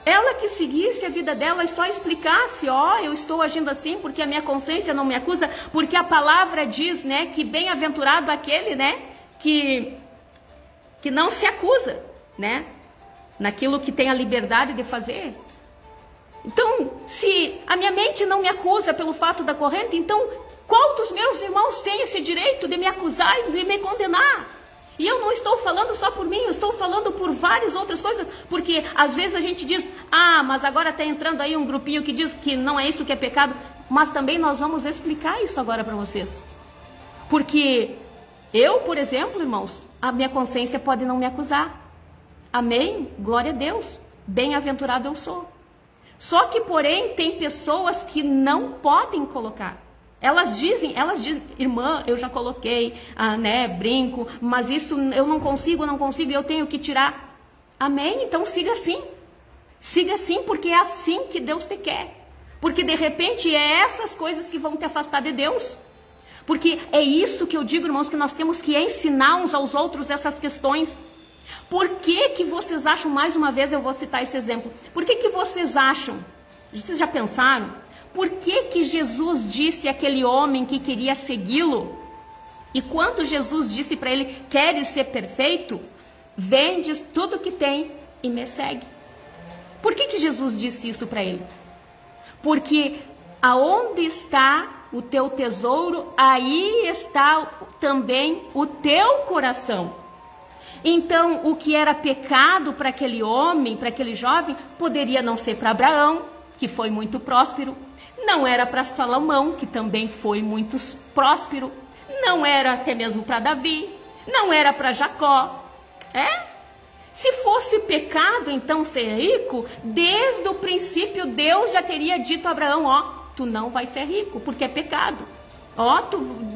Ela que seguisse a vida dela e só explicasse, ó, eu estou agindo assim porque a minha consciência não me acusa, porque a palavra diz, né, que bem-aventurado aquele, né, que não se acusa, né, naquilo que tem a liberdade de fazer. Então, se a minha mente não me acusa pelo fato da corrente, então qual dos meus irmãos tem esse direito de me acusar e de me condenar? E eu não estou falando só por mim, eu estou falando por várias outras coisas, porque às vezes a gente diz, mas agora está entrando aí um grupinho que diz que não é isso que é pecado, mas também nós vamos explicar isso agora para vocês. Porque eu, por exemplo, irmãos, a minha consciência pode não me acusar. Amém? Glória a Deus. Bem-aventurado eu sou. Só que, porém, tem pessoas que não podem colocar. Elas dizem, irmã, eu já coloquei, né, brinco, mas isso eu não consigo, eu tenho que tirar. Amém? Então siga assim. Siga assim, porque é assim que Deus te quer. Porque de repente é essas coisas que vão te afastar de Deus. Porque é isso que eu digo, irmãos, que nós temos que ensinar uns aos outros essas questões. Por que que vocês acham, mais uma vez eu vou citar esse exemplo, por que que vocês acham, vocês já pensaram, por que que Jesus disse àquele homem que queria segui-lo, e quando Jesus disse para ele, queres ser perfeito, vende tudo que tem e me segue? Por que que Jesus disse isso para ele? Porque aonde está o teu tesouro, aí está também o teu coração. Então, o que era pecado para aquele homem, para aquele jovem, poderia não ser para Abraão, que foi muito próspero, não era para Salomão, que também foi muito próspero, não era até mesmo para Davi, não era para Jacó. Se fosse pecado, então, ser rico, desde o princípio Deus já teria dito a Abraão, ó, tu não vai ser rico, porque é pecado. Ó,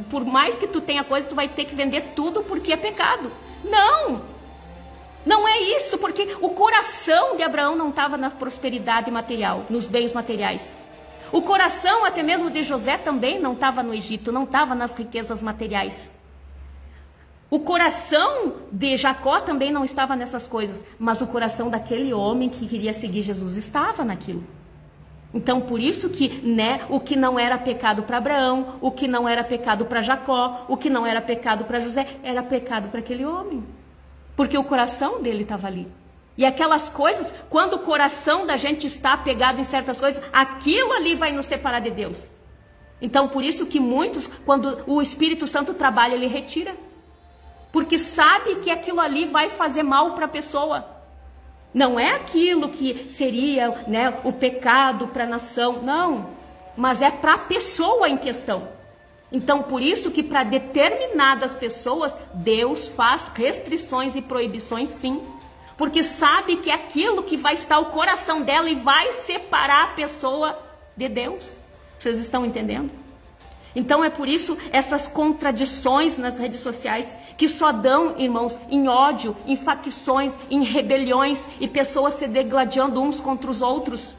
por mais que tu tenha coisa, tu vai ter que vender tudo porque é pecado. Não, não é isso, porque o coração de Abraão não estava na prosperidade material, nos bens materiais. O coração até mesmo de José também não estava no Egito, não estava nas riquezas materiais. O coração de Jacó também não estava nessas coisas, mas o coração daquele homem que queria seguir Jesus estava naquilo. Então, por isso que, né, o que não era pecado para Abraão, o que não era pecado para Jacó, o que não era pecado para José, era pecado para aquele homem. Porque o coração dele estava ali. E aquelas coisas, quando o coração da gente está apegado em certas coisas, aquilo ali vai nos separar de Deus. Então, por isso que muitos, quando o Espírito Santo trabalha, ele retira. Porque sabe que aquilo ali vai fazer mal para a pessoa. Não é aquilo que seria, né, o pecado para a nação, não. Mas é para a pessoa em questão. Então, por isso que para determinadas pessoas, Deus faz restrições e proibições, sim. Porque sabe que é aquilo que vai estar o coração dela e vai separar a pessoa de Deus. Vocês estão entendendo? Então é por isso essas contradições nas redes sociais que só dão, irmãos, em ódio, em facções, em rebeliões e pessoas se degladiando uns contra os outros.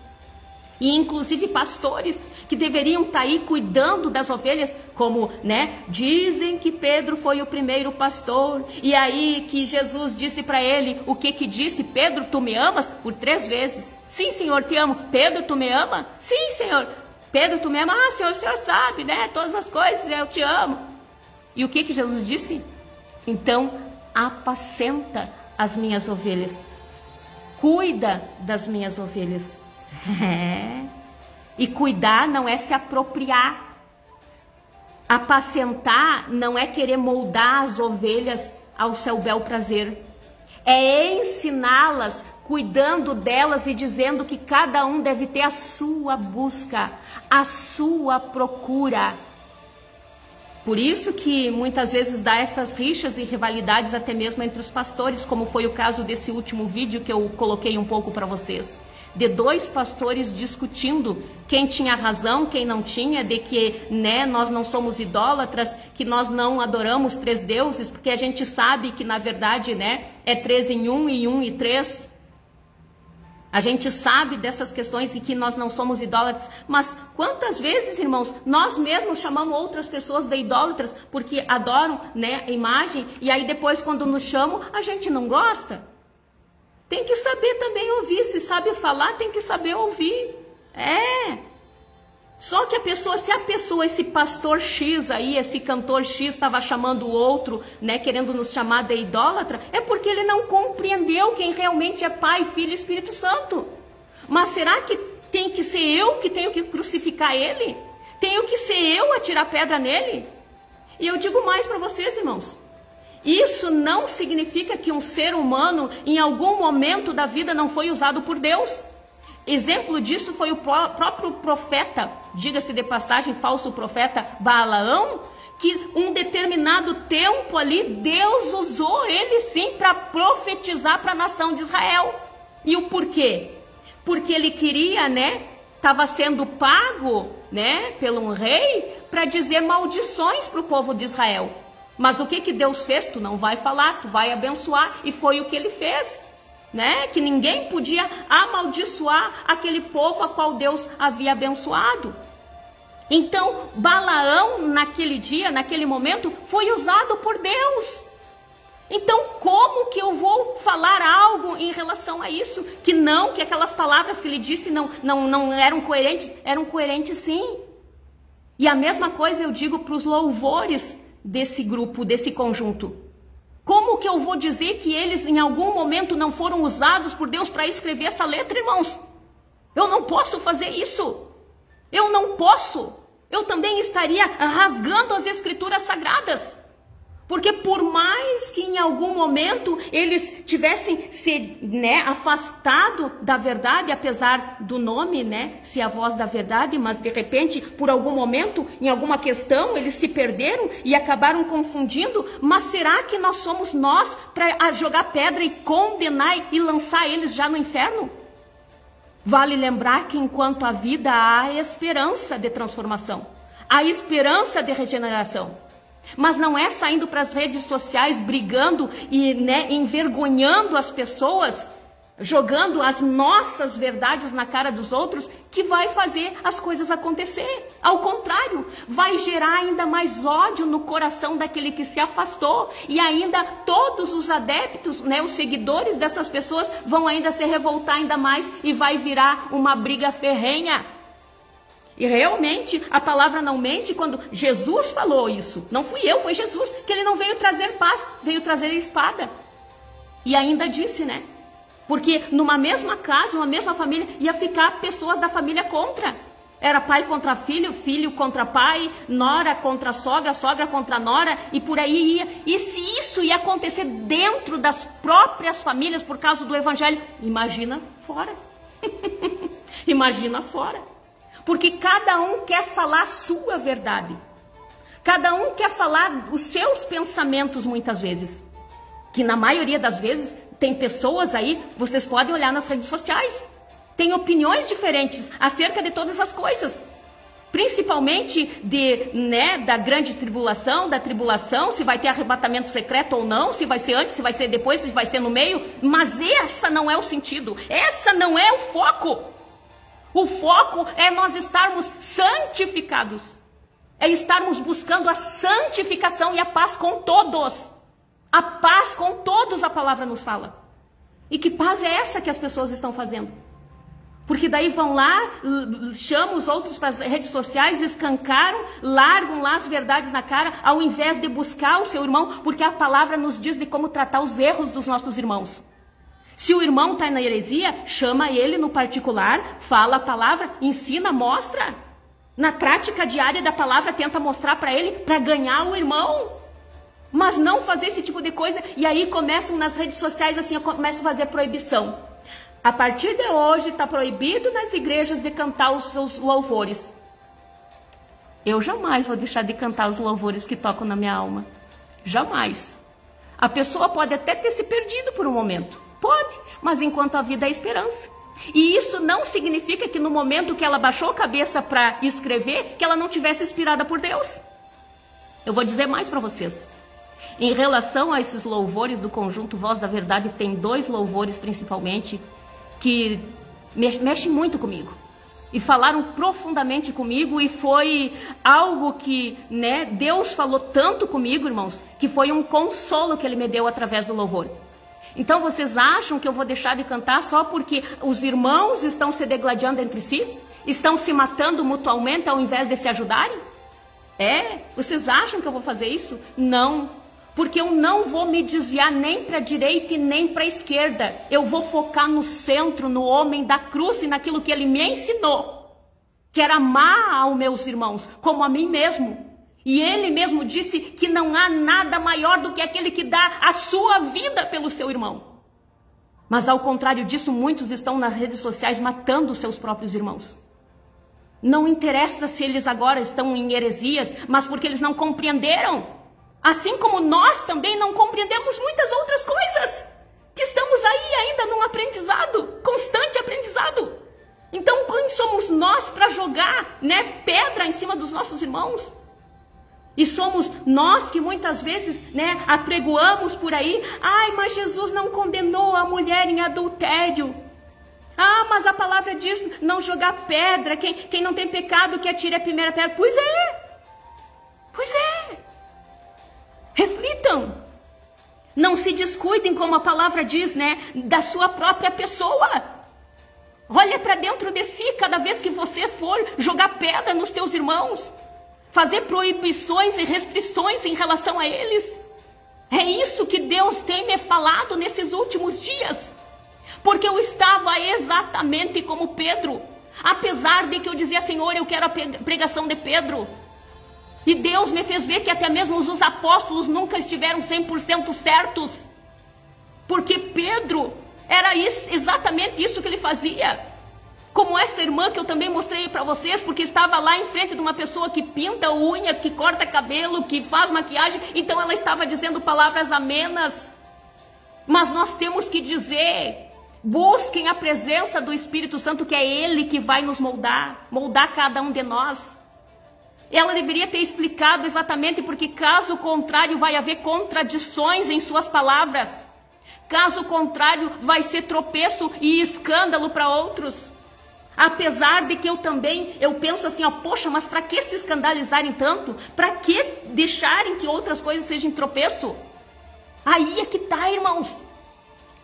E inclusive pastores que deveriam estar aí cuidando das ovelhas, como, né, dizem que Pedro foi o primeiro pastor, e aí que Jesus disse para ele, o que disse? Pedro, tu me amas? Por 3 vezes. Sim, Senhor, te amo. Pedro, tu me ama? Sim, Senhor. Pedro, tu me ama? Ah, Senhor, o Senhor sabe, né, todas as coisas, eu te amo. E o que Jesus disse? Então, apacenta as minhas ovelhas. Cuida das minhas ovelhas. E cuidar não é se apropriar. Apacentar não é querer moldar as ovelhas ao seu bel prazer. É ensiná-las, cuidando delas e dizendo que cada um deve ter a sua busca, a sua procura. Por isso que muitas vezes dá essas rixas e rivalidades até mesmo entre os pastores, como foi o caso desse último vídeo que eu coloquei um pouco para vocês. De 2 pastores discutindo quem tinha razão, quem não tinha, de que, né, nós não somos idólatras, que nós não adoramos 3 deuses, porque a gente sabe que na verdade, né, é 3 em 1 e 1 e 3. A gente sabe dessas questões e que nós não somos idólatras, mas quantas vezes, irmãos, nós mesmos chamamos outras pessoas de idólatras porque adoram, né, a imagem, e aí depois quando nos chamam, a gente não gosta? Tem que saber também ouvir, se sabe falar, tem que saber ouvir. Só que se a pessoa, esse pastor X aí, esse cantor X estava chamando o outro, né, querendo nos chamar de idólatra, é porque ele não compreendeu quem realmente é Pai, Filho e Espírito Santo. Mas será que tem que ser eu que tenho que crucificar ele? Tenho que ser eu a tirar pedra nele? E eu digo mais para vocês, irmãos. Isso não significa que um ser humano, em algum momento da vida, não foi usado por Deus. Exemplo disso foi o próprio profeta, diga-se de passagem, falso profeta Balaão, que um determinado tempo ali, Deus usou ele sim para profetizar para a nação de Israel. E o porquê? Porque ele queria, né, estava sendo pago, né, pelo um rei para dizer maldições para o povo de Israel. Mas o que Deus fez? Tu não vai falar, tu vai abençoar, e foi o que ele fez, né? Que ninguém podia amaldiçoar aquele povo a qual Deus havia abençoado. Então, Balaão, naquele dia, naquele momento, foi usado por Deus. Então, como que eu vou falar algo em relação a isso? Que aquelas palavras que ele disse não eram coerentes sim. E a mesma coisa eu digo para os louvores desse grupo, desse conjunto. Como que eu vou dizer que eles em algum momento não foram usados por Deus para escrever essa letra, irmãos? Eu não posso fazer isso. Eu não posso. Eu também estaria rasgando as escrituras sagradas. Porque por mais que em algum momento eles tivessem se, né, afastado da verdade, apesar do nome, né, ser a voz da verdade, mas de repente, por algum momento, em alguma questão, eles se perderam e acabaram confundindo. Mas será que nós somos nós para jogar pedra e condenar e lançar eles já no inferno? Vale lembrar que enquanto há vida, há esperança de transformação, há esperança de regeneração. Mas não é saindo para as redes sociais brigando e, né, envergonhando as pessoas, jogando as nossas verdades na cara dos outros, que vai fazer as coisas acontecer. Ao contrário, vai gerar ainda mais ódio no coração daquele que se afastou, e ainda todos os adeptos, né, os seguidores dessas pessoas vão ainda se revoltar ainda mais e vai virar uma briga ferrenha. E realmente a palavra não mente. Quando Jesus falou isso, não fui eu, foi Jesus, que ele não veio trazer paz, veio trazer espada. E ainda disse, né? Porque numa mesma casa, numa mesma família, ia ficar pessoas da família contra. Era pai contra filho, filho contra pai, nora contra sogra, sogra contra nora, e por aí ia. E se isso ia acontecer dentro das próprias famílias por causa do evangelho, imagina fora. Imagina fora. Porque cada um quer falar a sua verdade. Cada um quer falar os seus pensamentos muitas vezes. Que na maioria das vezes tem pessoas aí, vocês podem olhar nas redes sociais, tem opiniões diferentes acerca de todas as coisas. Principalmente da grande tribulação, da tribulação, se vai ter arrebatamento secreto ou não, se vai ser antes, se vai ser depois, se vai ser no meio. Mas essa não é o sentido, essa não é o foco. O foco é nós estarmos santificados. É estarmos buscando a santificação e a paz com todos. A paz com todos, a palavra nos fala. E que paz é essa que as pessoas estão fazendo? Porque daí vão lá, chamam os outros para as redes sociais, escancaram, largam lá as verdades na cara, ao invés de buscar o seu irmão, porque a palavra nos diz de como tratar os erros dos nossos irmãos. Se o irmão está na heresia, chama ele no particular, fala a palavra, ensina, mostra. Na prática diária da palavra, tenta mostrar para ele, para ganhar o irmão. Mas não fazer esse tipo de coisa, e aí começam nas redes sociais assim, começam a fazer proibição. A partir de hoje está proibido nas igrejas de cantar os seus louvores. Eu jamais vou deixar de cantar os louvores que tocam na minha alma. Jamais. A pessoa pode até ter se perdido por um momento. Pode, mas enquanto a vida é esperança. E isso não significa que no momento que ela baixou a cabeça para escrever, que ela não tivesse inspirada por Deus. Eu vou dizer mais para vocês. Em relação a esses louvores do conjunto Voz da Verdade, tem 2 louvores principalmente que mexem muito comigo. E falaram profundamente comigo, e foi algo que, né, Deus falou tanto comigo, irmãos, que foi um consolo que Ele me deu através do louvor. Então vocês acham que eu vou deixar de cantar só porque os irmãos estão se degladiando entre si? Estão se matando mutuamente ao invés de se ajudarem? Vocês acham que eu vou fazer isso? Não, porque eu não vou me desviar nem para a direita e nem para a esquerda. Eu vou focar no centro, no homem da cruz e naquilo que ele me ensinou, que era amar aos meus irmãos como a mim mesmo. E ele mesmo disse que não há nada maior do que aquele que dá a sua vida pelo seu irmão. Mas ao contrário disso, muitos estão nas redes sociais matando seus próprios irmãos. Não interessa se eles agora estão em heresias, mas porque eles não compreenderam. Assim como nós também não compreendemos muitas outras coisas. Que estamos aí ainda num aprendizado, constante aprendizado. Então, quem somos nós para jogar, né, pedra em cima dos nossos irmãos? E somos nós que muitas vezes, né, apregoamos por aí, ai, mas Jesus não condenou a mulher em adultério. Ah, mas a palavra diz não jogar pedra, quem não tem pecado que atire a primeira pedra. Pois é. Reflitam. Não se descuidem, como a palavra diz, né, da sua própria pessoa. Olha para dentro de si cada vez que você for jogar pedra nos teus irmãos. Fazer proibições e restrições em relação a eles. É isso que Deus tem me falado nesses últimos dias. Porque eu estava exatamente como Pedro. Apesar de que eu dizia, Senhor, eu quero a pregação de Pedro. E Deus me fez ver que até mesmo os apóstolos nunca estiveram 100% certos. Porque Pedro era exatamente isso que ele fazia. Como essa irmã que eu também mostrei para vocês, porque estava lá em frente de uma pessoa que pinta unha, que corta cabelo, que faz maquiagem. Então ela estava dizendo palavras amenas. Mas nós temos que dizer, busquem a presença do Espírito Santo, que é Ele que vai nos moldar cada um de nós. Ela deveria ter explicado exatamente, porque caso contrário vai haver contradições em suas palavras. Caso contrário vai ser tropeço e escândalo para outros. Apesar de que eu penso assim, ó, poxa, mas para que se escandalizarem tanto? Para que deixarem que outras coisas sejam tropeço? Aí é que tá, irmãos.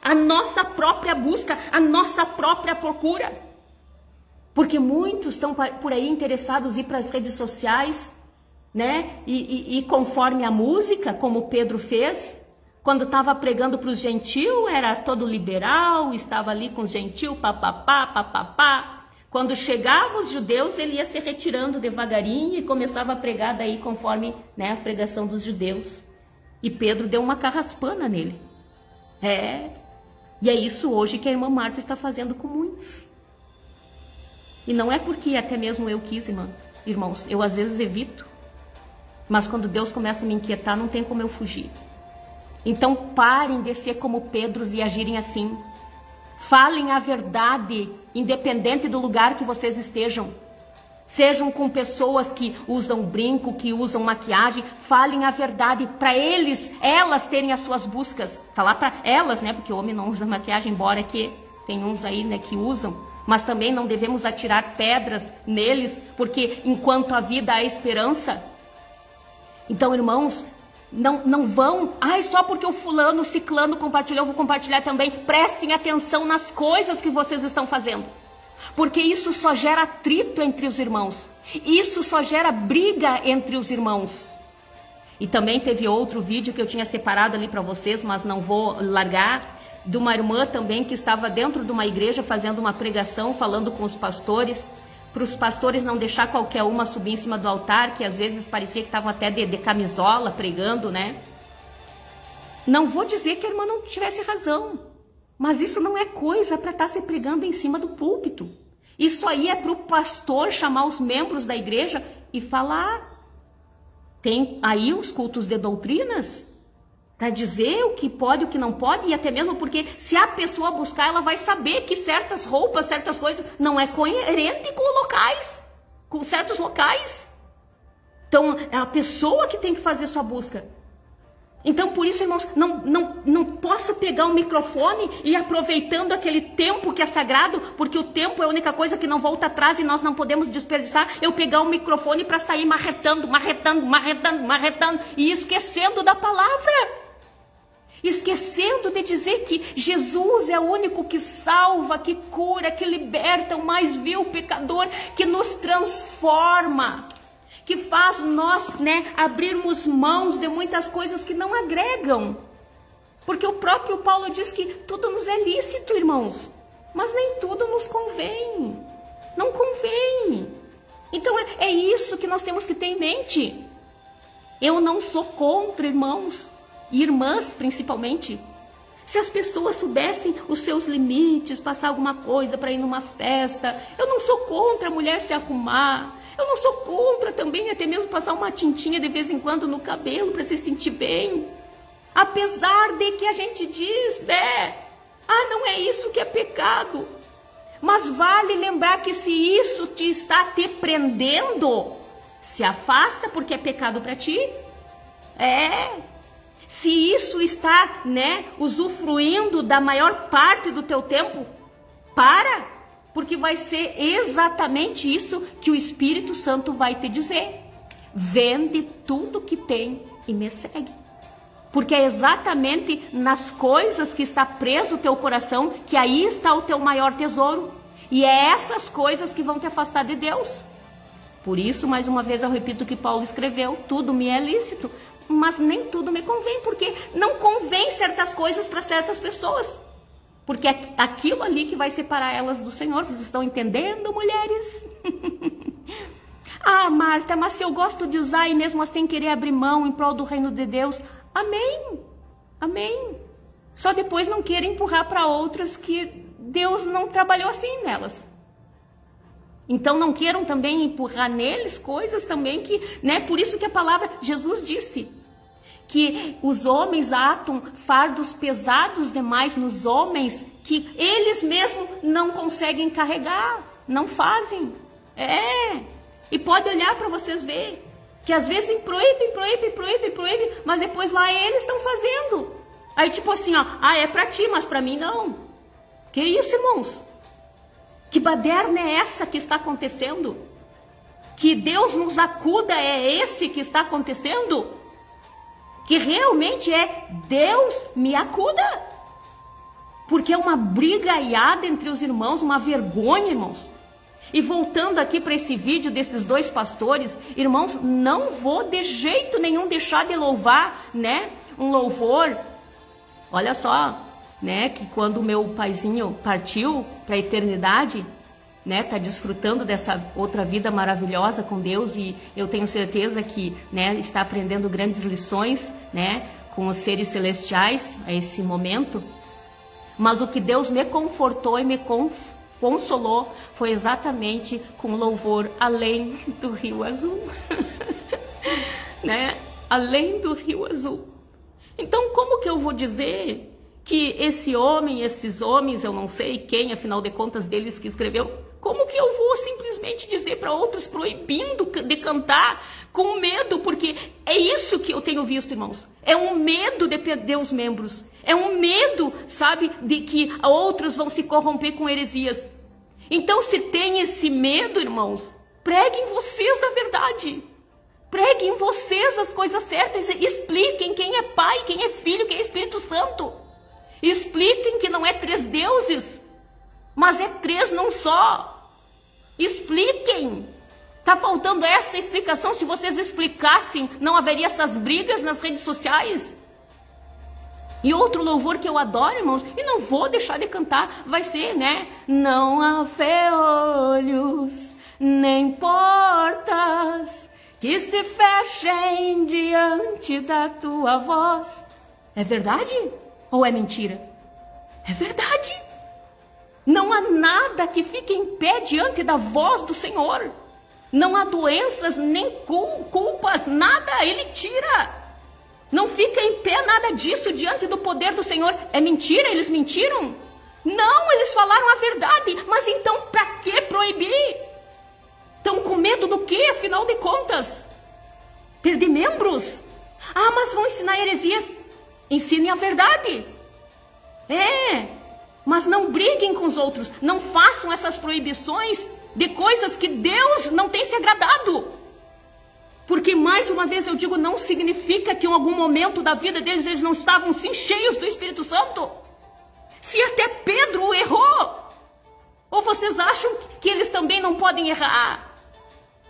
A nossa própria busca, a nossa própria procura. Porque muitos estão por aí interessados em ir para as redes sociais, né? E conforme a música, como Pedro fez, quando estava pregando para os gentios, era todo liberal, estava ali com os gentios, papapá. Quando chegavam os judeus, ele ia se retirando devagarinho e começava a pregar daí conforme, né, a pregação dos judeus. E Pedro deu uma carraspana nele. E é isso hoje que a irmã Marta está fazendo com muitos. E não é porque até mesmo eu quis, irmãos, eu às vezes evito. Mas quando Deus começa a me inquietar, não tem como eu fugir. Então parem de ser como Pedros e agirem assim. Falem a verdade, independente do lugar que vocês estejam. Sejam com pessoas que usam brinco, que usam maquiagem. Falem a verdade para elas terem as suas buscas. Falar para elas, né? Porque o homem não usa maquiagem, embora que tem uns aí, né, que usam. Mas também não devemos atirar pedras neles, porque enquanto a vida há esperança. Então, irmãos, não vão, só porque o fulano, o ciclano compartilhou, eu vou compartilhar também. Prestem atenção nas coisas que vocês estão fazendo. Porque isso só gera atrito entre os irmãos. Isso só gera briga entre os irmãos. E também teve outro vídeo que eu tinha separado ali para vocês, mas não vou largar, de uma irmã também que estava dentro de uma igreja fazendo uma pregação, falando com os pastores, para os pastores não deixar qualquer uma subir em cima do altar, que às vezes parecia que estavam até de camisola pregando, né? Não vou dizer que a irmã não tivesse razão, mas isso não é coisa para estar se pregando em cima do púlpito. Isso aí é para o pastor chamar os membros da igreja e falar. Tem aí os cultos de doutrinas para dizer o que pode e o que não pode, e até mesmo porque se a pessoa buscar, ela vai saber que certas roupas, certas coisas não é coerente com certos locais. Então, é a pessoa que tem que fazer sua busca. Então, por isso, irmãos, não posso pegar o microfone e aproveitando aquele tempo que é sagrado, porque o tempo é a única coisa que não volta atrás e nós não podemos desperdiçar, eu pegar o microfone para sair marretando e esquecendo da palavra. Esquecendo de dizer que Jesus é o único que salva, que cura, que liberta o mais vil pecador, que nos transforma, que faz nós, né, abrirmos mãos de muitas coisas que não agregam. Porque o próprio Paulo diz que tudo nos é lícito, irmãos, mas nem tudo nos convém. Não convém. Então é isso que nós temos que ter em mente. Eu não sou contra, irmãos, e irmãs principalmente, Se as pessoas soubessem os seus limites, passar alguma coisa para ir numa festa. Eu não sou contra a mulher se arrumar. Eu não sou contra também até mesmo passar uma tintinha de vez em quando no cabelo para se sentir bem. Apesar de que a gente diz, né? Ah, não é isso que é pecado. Mas vale lembrar que se isso te está te prendendo, se afasta porque é pecado para ti. Se isso está, né, usufruindo da maior parte do teu tempo, para, porque vai ser exatamente isso que o Espírito Santo vai te dizer. Vende tudo que tem e me segue. Porque é exatamente nas coisas que está preso o teu coração que aí está o teu maior tesouro. E é essas coisas que vão te afastar de Deus. Por isso, mais uma vez, eu repito o que Paulo escreveu: tudo me é lícito, mas nem tudo me convém, porque não convém certas coisas para certas pessoas. Porque é aquilo ali que vai separar elas do Senhor. Vocês estão entendendo, mulheres? Ah, Marta, mas se eu gosto de usar e mesmo assim querer abrir mão em prol do reino de Deus, amém, amém. Só depois não queira empurrar para outras que Deus não trabalhou assim nelas. Então não queiram também empurrar neles coisas também que, né? Por isso que a palavra, Jesus disse que os homens atam fardos pesados demais nos homens que eles mesmos não conseguem carregar, não fazem. E pode olhar para vocês verem que às vezes proíbe, mas depois lá eles estão fazendo. Aí tipo assim, ó, é para ti, mas para mim não. Que isso, irmãos? Que baderna é essa que está acontecendo? Que Deus nos acuda é esse que está acontecendo? Que realmente é Deus me acuda? Porque é uma brigaiada entre os irmãos, uma vergonha, irmãos. E voltando aqui para esse vídeo desses dois pastores, irmãos, não vou de jeito nenhum deixar de louvar, né? Um louvor. Olha só, né, que quando o meu paizinho partiu para a eternidade, né, tá desfrutando dessa outra vida maravilhosa com Deus, e eu tenho certeza que, né, está aprendendo grandes lições, né, com os seres celestiais a esse momento. Mas o que Deus me confortou e me consolou foi exatamente com louvor Além do Rio Azul, né, Além do Rio Azul. Então, como que eu vou dizer que esse homem, esses homens, eu não sei quem, afinal de contas, deles que escreveu, como que eu vou simplesmente dizer para outros proibindo de cantar com medo? Porque é isso que eu tenho visto, irmãos. É um medo de perder os membros. É um medo, sabe, de que outros vão se corromper com heresias. Então, se tem esse medo, irmãos, preguem vocês a verdade. Preguem vocês as coisas certas. Expliquem quem é Pai, quem é Filho, quem é Espírito Santo. Expliquem que não é 3 deuses, mas é 3 num só. Expliquem. Tá faltando essa explicação. Se vocês explicassem, não haveria essas brigas nas redes sociais. E outro louvor que eu adoro, irmãos, e não vou deixar de cantar, vai ser, né? Não há olhos, nem portas que se fechem diante da tua voz. É verdade? Ou é mentira? É verdade. Não há nada que fique em pé diante da voz do Senhor. Não há doenças, nem culpas, nada, Ele tira. Não fica em pé nada disso diante do poder do Senhor. É mentira? Eles mentiram? Não, eles falaram a verdade. Mas então, para que proibir? Estão com medo do quê, afinal de contas? Perder membros? Ah, mas vão ensinar heresias. Ensinem a verdade. Mas não briguem com os outros. Não façam essas proibições de coisas que Deus não tem se agradado. Porque, mais uma vez eu digo, não significa que em algum momento da vida deles eles não estavam sim cheios do Espírito Santo. Se até Pedro errou. Ou vocês acham que eles também não podem errar?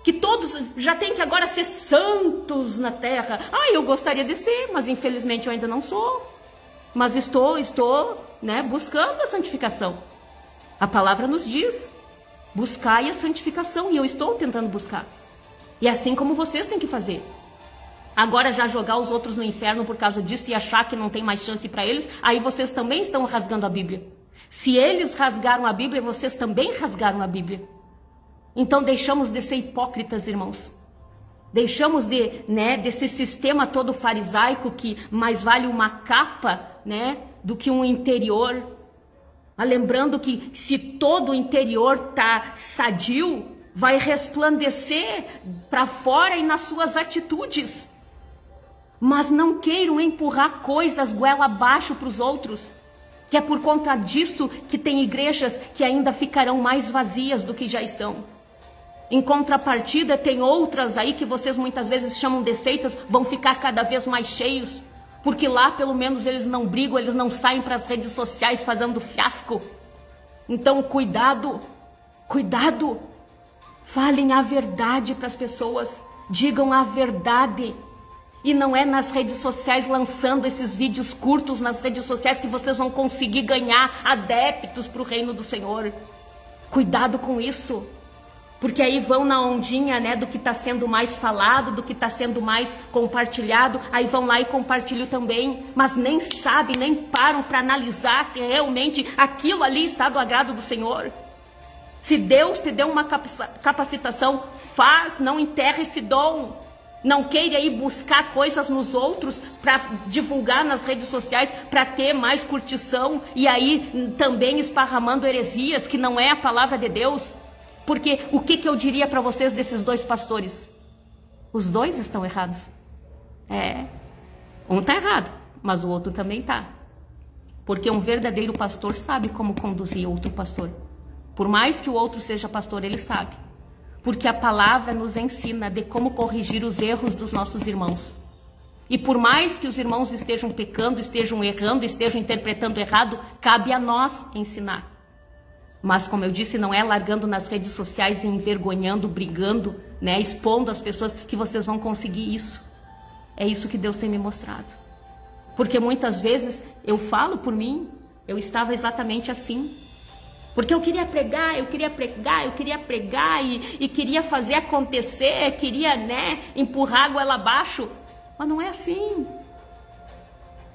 Que todos já têm que agora ser santos na terra. Eu gostaria de ser, mas infelizmente eu ainda não sou. Mas estou, né, buscando a santificação. A palavra nos diz, buscai a santificação, e eu estou tentando buscar. E assim como vocês têm que fazer. agora já jogar os outros no inferno por causa disso e achar que não tem mais chance para eles, aí vocês também estão rasgando a Bíblia. Se eles rasgaram a Bíblia, vocês também rasgaram a Bíblia. Então deixamos de ser hipócritas, irmãos. Deixamos desse sistema todo farisaico que mais vale uma capa, né, do que um interior. Lembrando que se todo o interior tá sadio, vai resplandecer para fora e nas suas atitudes. Mas não queiram empurrar coisas goela abaixo para os outros, que é por conta disso que tem igrejas que ainda ficarão mais vazias do que já estão. Em contrapartida, tem outras aí que vocês muitas vezes chamam de seitas, vão ficar cada vez mais cheios, porque lá pelo menos eles não brigam, eles não saem para as redes sociais fazendo fiasco. Então cuidado, cuidado, falem a verdade para as pessoas, digam a verdade. E não é nas redes sociais, lançando esses vídeos curtos nas redes sociais, que vocês vão conseguir ganhar adeptos para o reino do Senhor. Cuidado com isso. Porque aí vão na ondinha, né, do que está sendo mais falado, do que está sendo mais compartilhado, aí vão lá e compartilham também, mas nem sabem, nem param para analisar se realmente aquilo ali está do agrado do Senhor. Se Deus te deu uma capacitação, faz, não enterre esse dom. Não queira ir buscar coisas nos outros para divulgar nas redes sociais, para ter mais curtição, e aí também esparramando heresias, que não é a palavra de Deus. Porque o que eu diria para vocês desses dois pastores? Os dois estão errados. Um está errado, mas o outro também está. Porque um verdadeiro pastor sabe como conduzir outro pastor. Por mais que o outro seja pastor, ele sabe. Porque a palavra nos ensina de como corrigir os erros dos nossos irmãos. E por mais que os irmãos estejam pecando, estejam errando, estejam interpretando errado, cabe a nós ensinar. Mas, como eu disse, não é largando nas redes sociais e envergonhando, brigando, né, expondo as pessoas que vocês vão conseguir isso. É isso que Deus tem me mostrado. Porque muitas vezes, eu falo por mim, eu estava exatamente assim. Porque eu queria pregar e queria fazer acontecer, queria, né, empurrar a goela abaixo. Mas não é assim.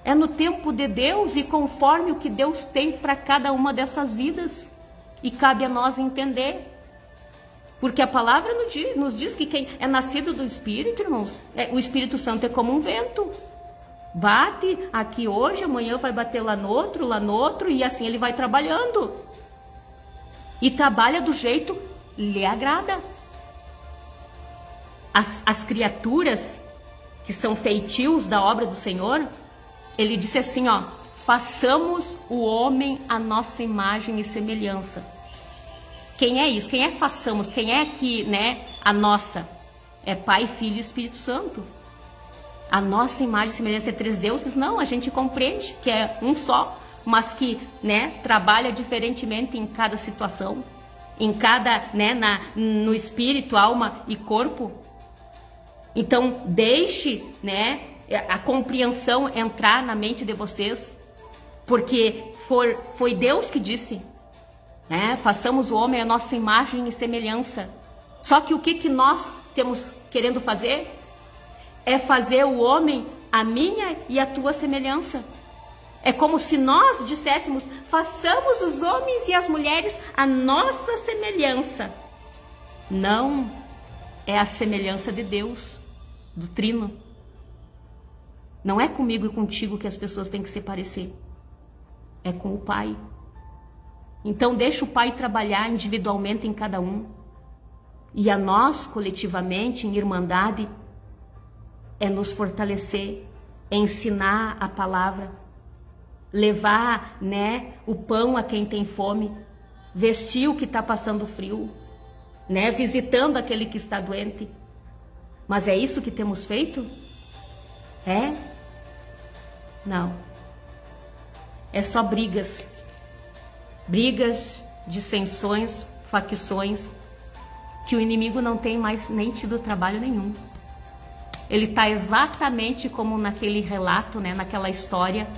É no tempo de Deus e conforme o que Deus tem para cada uma dessas vidas. E cabe a nós entender. Porque a palavra nos diz que quem é nascido do Espírito, irmãos, o Espírito Santo é como um vento. Bate aqui hoje, amanhã vai bater lá no outro, e assim ele vai trabalhando. E trabalha do jeito que lhe agrada. As criaturas que são feitios da obra do Senhor, ele disse assim, ó, façamos o homem à nossa imagem e semelhança. Quem é isso? Quem é façamos? Quem é que, né, a nossa? É Pai, Filho e Espírito Santo. A nossa imagem e semelhança é três deuses? Não, a gente compreende que é um só, mas que, né, trabalha diferentemente em cada situação, em cada, né, no espírito, alma e corpo. Então, deixe, né, a compreensão entrar na mente de vocês. Porque foi Deus que disse, né? Façamos o homem a nossa imagem e semelhança. Só que o que nós temos querendo fazer? É fazer o homem a minha e a tua semelhança. É como se nós disséssemos, façamos os homens e as mulheres a nossa semelhança. Não, é a semelhança de Deus, do Trino. Não é comigo e contigo que as pessoas têm que se parecer. É com o Pai. Então deixa o Pai trabalhar individualmente em cada um. E a nós, coletivamente, em irmandade, é nos fortalecer, é ensinar a palavra, levar, né, o pão a quem tem fome, vestir o que está passando frio, né, visitando aquele que está doente. Mas é isso que temos feito? É? Não. É só brigas, dissensões, facções, que o inimigo não tem mais nem tido trabalho nenhum. Ele está exatamente como naquele relato, né, naquela história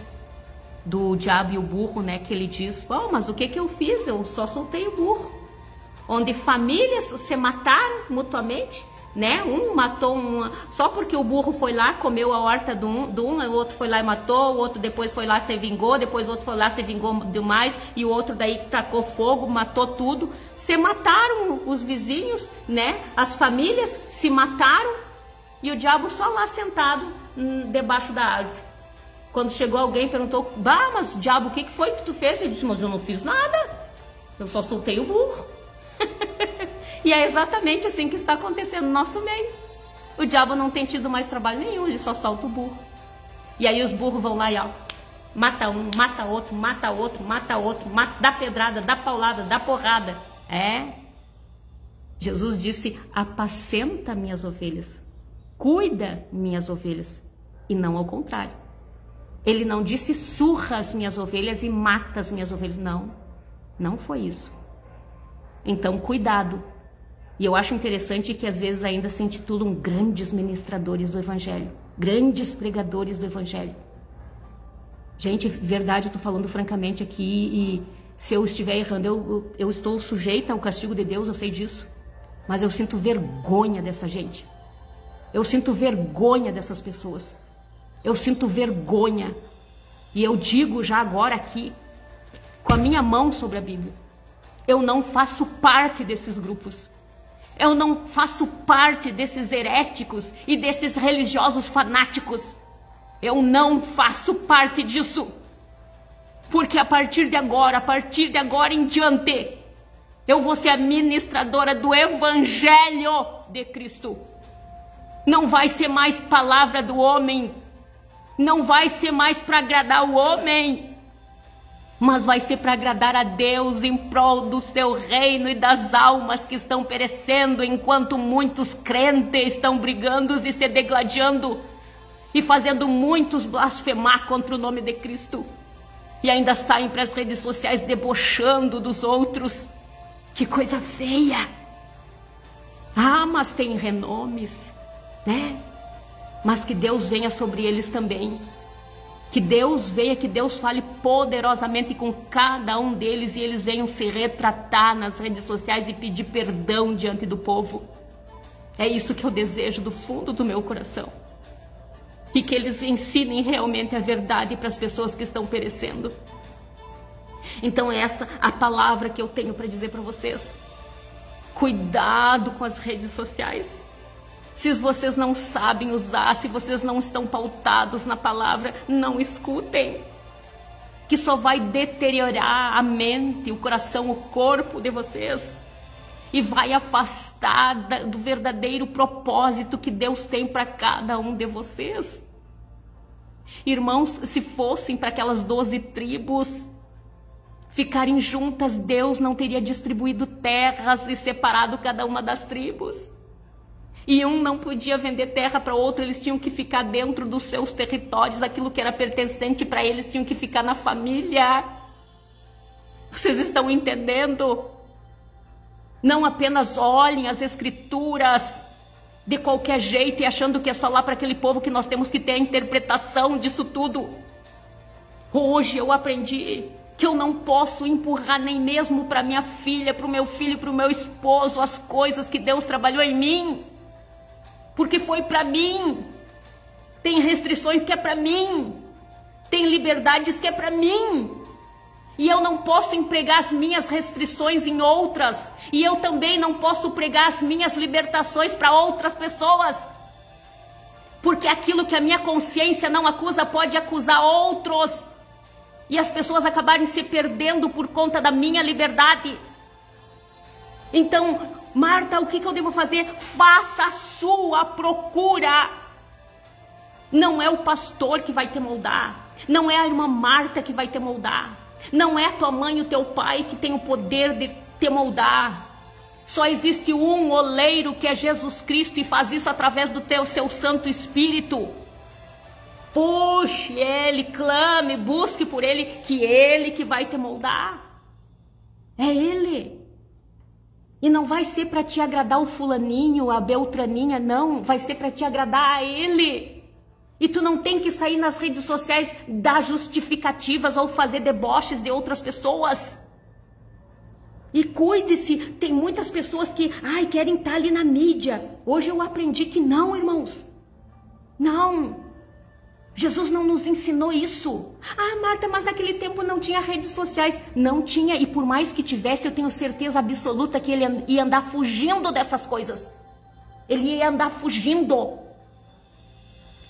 do diabo e o burro, né, que ele diz, mas o que eu fiz? Eu só soltei o burro. Onde famílias se mataram mutuamente, né? Um matou só porque o burro foi lá, comeu a horta do um, o outro foi lá e matou, o outro depois foi lá se vingou, depois o outro foi lá se vingou demais, e o outro daí tacou fogo, matou tudo. Se mataram os vizinhos, né? As famílias se mataram, e o diabo só lá sentado debaixo da árvore. Quando chegou alguém, perguntou: bah, mas diabo, o que foi que tu fez? Ele disse: mas eu não fiz nada, eu só soltei o burro. E é exatamente assim que está acontecendo no nosso meio. O diabo não tem tido mais trabalho nenhum, ele só solta o burro. E aí os burros vão lá e ó, mata um, mata outro, mata outro, mata outro, dá pedrada, dá paulada, dá porrada. Jesus disse: apacenta minhas ovelhas, cuida minhas ovelhas, e não ao contrário. Ele não disse: surra as minhas ovelhas e mata as minhas ovelhas. Não foi isso. Então, cuidado. E eu acho interessante que às vezes ainda se intitulam grandes ministradores do Evangelho, grandes pregadores do Evangelho. Gente, verdade, eu tô falando francamente aqui, e se eu estiver errando, eu estou sujeita ao castigo de Deus, eu sei disso. Mas eu sinto vergonha dessa gente. Eu sinto vergonha dessas pessoas. Eu sinto vergonha. E eu digo já agora aqui, com a minha mão sobre a Bíblia: eu não faço parte desses grupos. Eu não faço parte desses heréticos e desses religiosos fanáticos. Eu não faço parte disso. Porque a partir de agora em diante, eu vou ser a ministradora do Evangelho de Cristo. Não vai ser mais palavra do homem. Não vai ser mais para agradar o homem, mas vai ser para agradar a Deus, em prol do seu reino e das almas que estão perecendo, enquanto muitos crentes estão brigando e se degladiando e fazendo muitos blasfemar contra o nome de Cristo, e ainda saem para as redes sociais debochando dos outros. Que coisa feia! Mas tem renomes, né? Mas que Deus venha sobre eles também. Que Deus venha, que Deus fale poderosamente com cada um deles, e eles venham se retratar nas redes sociais e pedir perdão diante do povo. É isso que eu desejo do fundo do meu coração. E que eles ensinem realmente a verdade para as pessoas que estão perecendo. Então essa é a palavra que eu tenho para dizer para vocês. Cuidado com as redes sociais. Se vocês não sabem usar, se vocês não estão pautados na palavra, não escutem. Que só vai deteriorar a mente, o coração, o corpo de vocês. E vai afastar do verdadeiro propósito que Deus tem para cada um de vocês. Irmãos, se fossem para aquelas 12 tribos ficarem juntas, Deus não teria distribuído terras e separado cada uma das tribos. E um não podia vender terra para outro, eles tinham que ficar dentro dos seus territórios, aquilo que era pertencente para eles tinham que ficar na família. Vocês estão entendendo? Não apenas olhem as escrituras de qualquer jeito e achando que é só lá para aquele povo que nós temos que ter a interpretação disso tudo. Hoje eu aprendi que eu não posso empurrar nem mesmo para minha filha, para o meu filho, para o meu esposo, as coisas que Deus trabalhou em mim. Porque foi para mim. Tem restrições que é para mim. Tem liberdades que é para mim. E eu não posso empregar as minhas restrições em outras. E eu também não posso pregar as minhas libertações para outras pessoas. Porque aquilo que a minha consciência não acusa pode acusar outros. E as pessoas acabarem se perdendo por conta da minha liberdade. Então, Marta, o que eu devo fazer? Faça a sua procura. Não é o pastor que vai te moldar. Não é a irmã Marta que vai te moldar. Não é tua mãe e o teu pai que tem o poder de te moldar. Só existe um oleiro, que é Jesus Cristo, e faz isso através do seu Santo Espírito. Puxe ele, clame, busque por ele, que ele que vai te moldar. É ele. E não vai ser para te agradar o fulaninho, a beltraninha, não. Vai ser para te agradar a ele. E tu não tem que sair nas redes sociais dar justificativas ou fazer deboches de outras pessoas. E cuide-se, tem muitas pessoas que, querem estar ali na mídia. Hoje eu aprendi que não, irmãos. Não. Jesus não nos ensinou isso. Marta, mas naquele tempo não tinha redes sociais. Não tinha, e por mais que tivesse, eu tenho certeza absoluta que ele ia andar fugindo dessas coisas. Ele ia andar fugindo.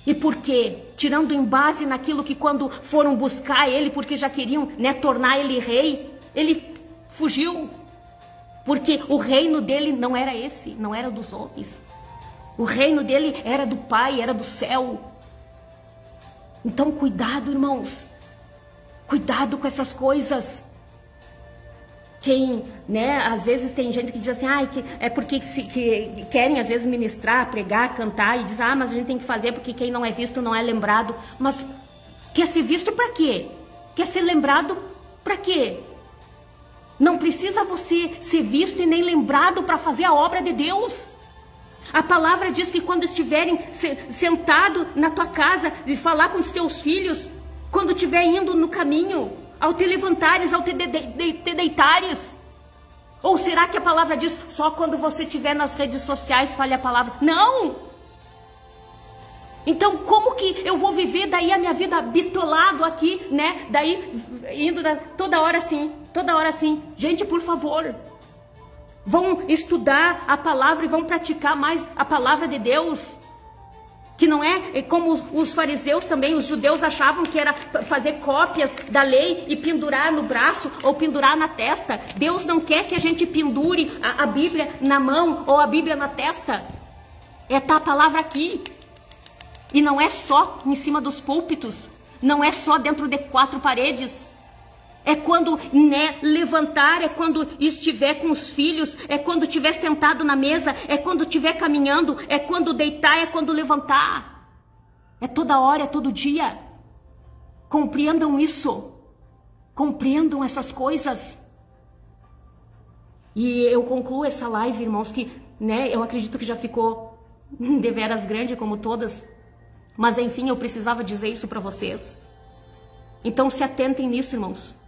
E por quê? Tirando em base naquilo que quando foram buscar ele, porque já queriam, tornar ele rei, ele fugiu, porque o reino dele não era esse, não era dos homens. O reino dele era do Pai, era do céu. Então cuidado, irmãos. Cuidado com essas coisas. Quem, às vezes tem gente que diz assim, que é porque que querem às vezes ministrar, pregar, cantar e diz, mas a gente tem que fazer porque quem não é visto não é lembrado. Mas quer ser visto para quê? Quer ser lembrado para quê? Não precisa você ser visto e nem lembrado para fazer a obra de Deus. A palavra diz que quando estiverem sentado na tua casa, de falar com os teus filhos, quando estiver indo no caminho, ao te levantares, ao te deitares. Ou será que a palavra diz só quando você estiver nas redes sociais fale a palavra? Não! Então como que eu vou viver daí a minha vida bitolado aqui, Daí indo toda hora assim. Gente, por favor, vão estudar a palavra e vão praticar mais a palavra de Deus. Que não é como os fariseus também, os judeus achavam que era fazer cópias da lei e pendurar no braço ou pendurar na testa. Deus não quer que a gente pendure a Bíblia na mão ou a Bíblia na testa. Tá a palavra aqui. E não é só em cima dos púlpitos, não é só dentro de 4 paredes. É quando levantar, é quando estiver com os filhos, é quando estiver sentado na mesa, é quando estiver caminhando, é quando deitar, é quando levantar. É toda hora, é todo dia. Compreendam isso. Compreendam essas coisas. E eu concluo essa live, irmãos, que eu acredito que já ficou deveras grande, como todas. Mas enfim, eu precisava dizer isso para vocês. Então se atentem nisso, irmãos.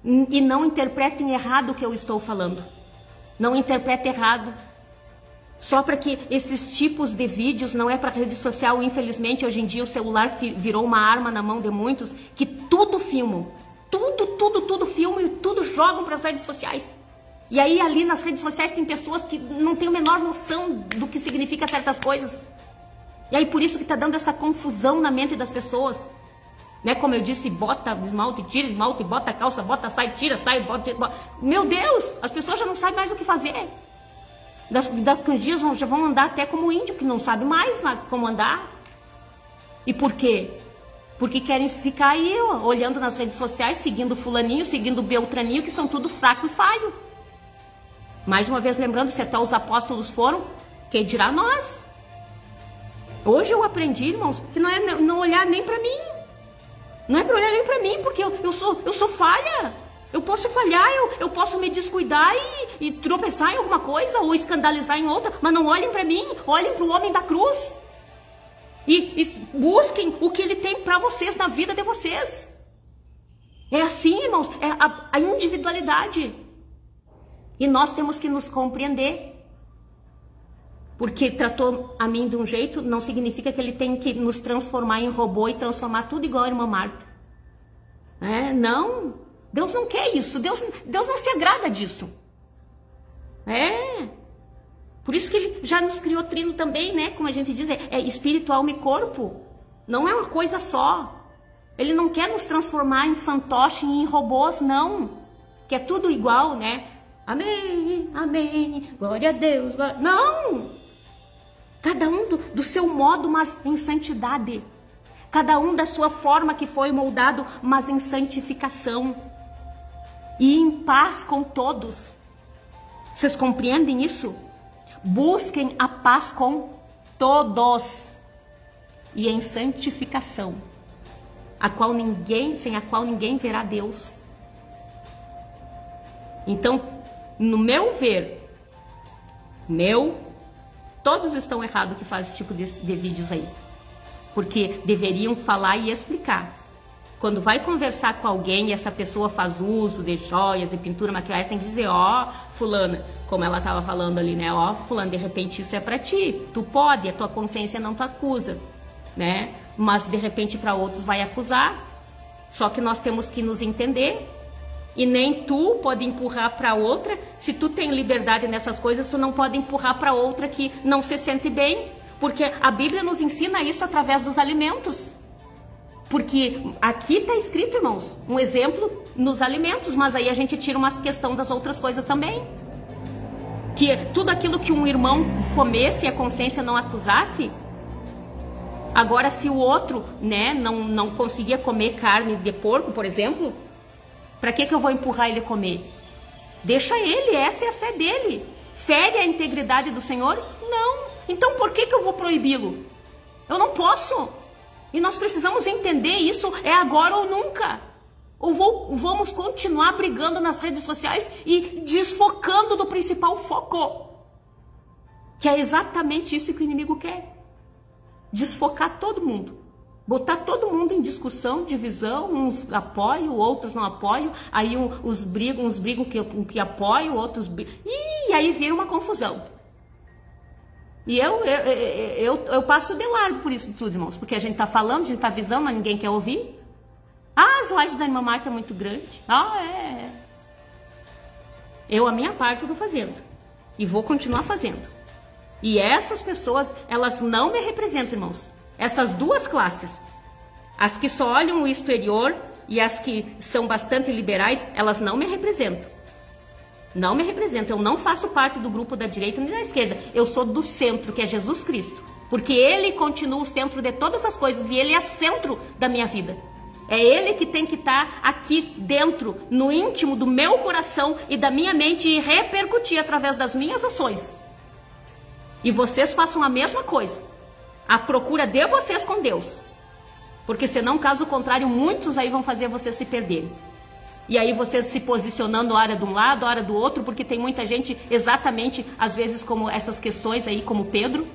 E não interpretem errado o que eu estou falando. Não interpretem errado. Só para que esses tipos de vídeos, não é para rede social, infelizmente hoje em dia o celular virou uma arma na mão de muitos, que tudo filmam. Tudo filmam e tudo jogam para as redes sociais. E aí ali nas redes sociais tem pessoas que não têm a menor noção do que significa certas coisas. E aí por isso que está dando essa confusão na mente das pessoas. Como eu disse, bota esmalte, tira esmalte, bota calça, bota sai, tira, sai, bota. Meu Deus, as pessoas já não sabem mais o que fazer. Daqui uns dias já vão andar até como índio, que não sabe mais como andar. E por quê? Porque querem ficar aí olhando nas redes sociais, seguindo fulaninho, seguindo beltraninho, que são tudo fraco e falho. Mais uma vez lembrando, se até os apóstolos foram, quem dirá nós? Hoje eu aprendi, irmãos, que não é não olhar nem para mim. Não é para olhar nem para mim, porque eu sou falha. Eu posso falhar, eu posso me descuidar e tropeçar em alguma coisa ou escandalizar em outra, mas não olhem para mim, olhem para o homem da cruz. E busquem o que ele tem para vocês na vida de vocês. É assim, irmãos, é a individualidade. E nós temos que nos compreender. Porque tratou a mim de um jeito, não significa que ele tem que nos transformar em robô e transformar tudo igual a irmã Marta. Não. Deus não quer isso. Deus não se agrada disso. Por isso que ele já nos criou trino também, como a gente diz, é espírito, alma e corpo. Não é uma coisa só. Ele não quer nos transformar em fantoche e em robôs, não. Que é tudo igual, Amém, amém, glória a Deus. Não! Cada um do seu modo, mas em santidade. Cada um da sua forma que foi moldado, mas em santificação. E em paz com todos. Vocês compreendem isso? Busquem a paz com todos. E em santificação. Sem a qual ninguém verá Deus. Então, no meu ver, todos estão errados que fazem esse tipo de vídeos aí. Porque deveriam falar e explicar. Quando vai conversar com alguém e essa pessoa faz uso de joias, de pintura, maquiagem, tem que dizer, ó, fulana, como ela estava falando ali, né? Ó, fulana, de repente isso é para ti, tu pode, a tua consciência não te acusa, né? Mas de repente para outros vai acusar. Só que nós temos que nos entender. E nem tu pode empurrar para outra. Se tu tem liberdade nessas coisas, tu não pode empurrar para outra que não se sente bem, porque a Bíblia nos ensina isso através dos alimentos. Porque aqui está escrito, irmãos, um exemplo nos alimentos, mas aí a gente tira uma questão das outras coisas também. Que tudo aquilo que um irmão comesse e a consciência não acusasse, agora se o outro, né, não conseguia comer carne de porco, por exemplo, para que eu vou empurrar ele a comer? Deixa ele, essa é a fé dele. Fere a integridade do Senhor? Não. Então por que eu vou proibi-lo? Eu não posso. E nós precisamos entender isso, é agora ou nunca. Ou vamos continuar brigando nas redes sociais e desfocando do principal foco. Que é exatamente isso que o inimigo quer. Desfocar todo mundo. Botar todo mundo em discussão, divisão, uns apoiam, outros não apoiam. Aí uns brigam que apoiam, outros brigam. E aí vira uma confusão. E eu passo de largo por isso tudo, irmãos. Porque a gente tá falando, a gente tá avisando, mas ninguém quer ouvir. Ah, as lives da irmã Marta é muito grande. Ah, é. Eu, a minha parte, estou fazendo. E vou continuar fazendo. E essas pessoas, elas não me representam, irmãos. Essas duas classes. As que só olham o exterior e as que são bastante liberais, elas não me representam. Não me representam. Eu não faço parte do grupo da direita nem da esquerda. Eu sou do centro, que é Jesus Cristo. Porque Ele continua o centro de todas as coisas. E Ele é o centro da minha vida. É Ele que tem que estar aqui dentro, no íntimo do meu coração e da minha mente e repercutir através das minhas ações. E vocês façam a mesma coisa. A procura de vocês com Deus. Porque senão, caso contrário, muitos aí vão fazer vocês se perderem. E aí vocês se posicionando a hora de um lado, a hora do outro, porque tem muita gente exatamente, às vezes, como essas questões aí, como Pedro,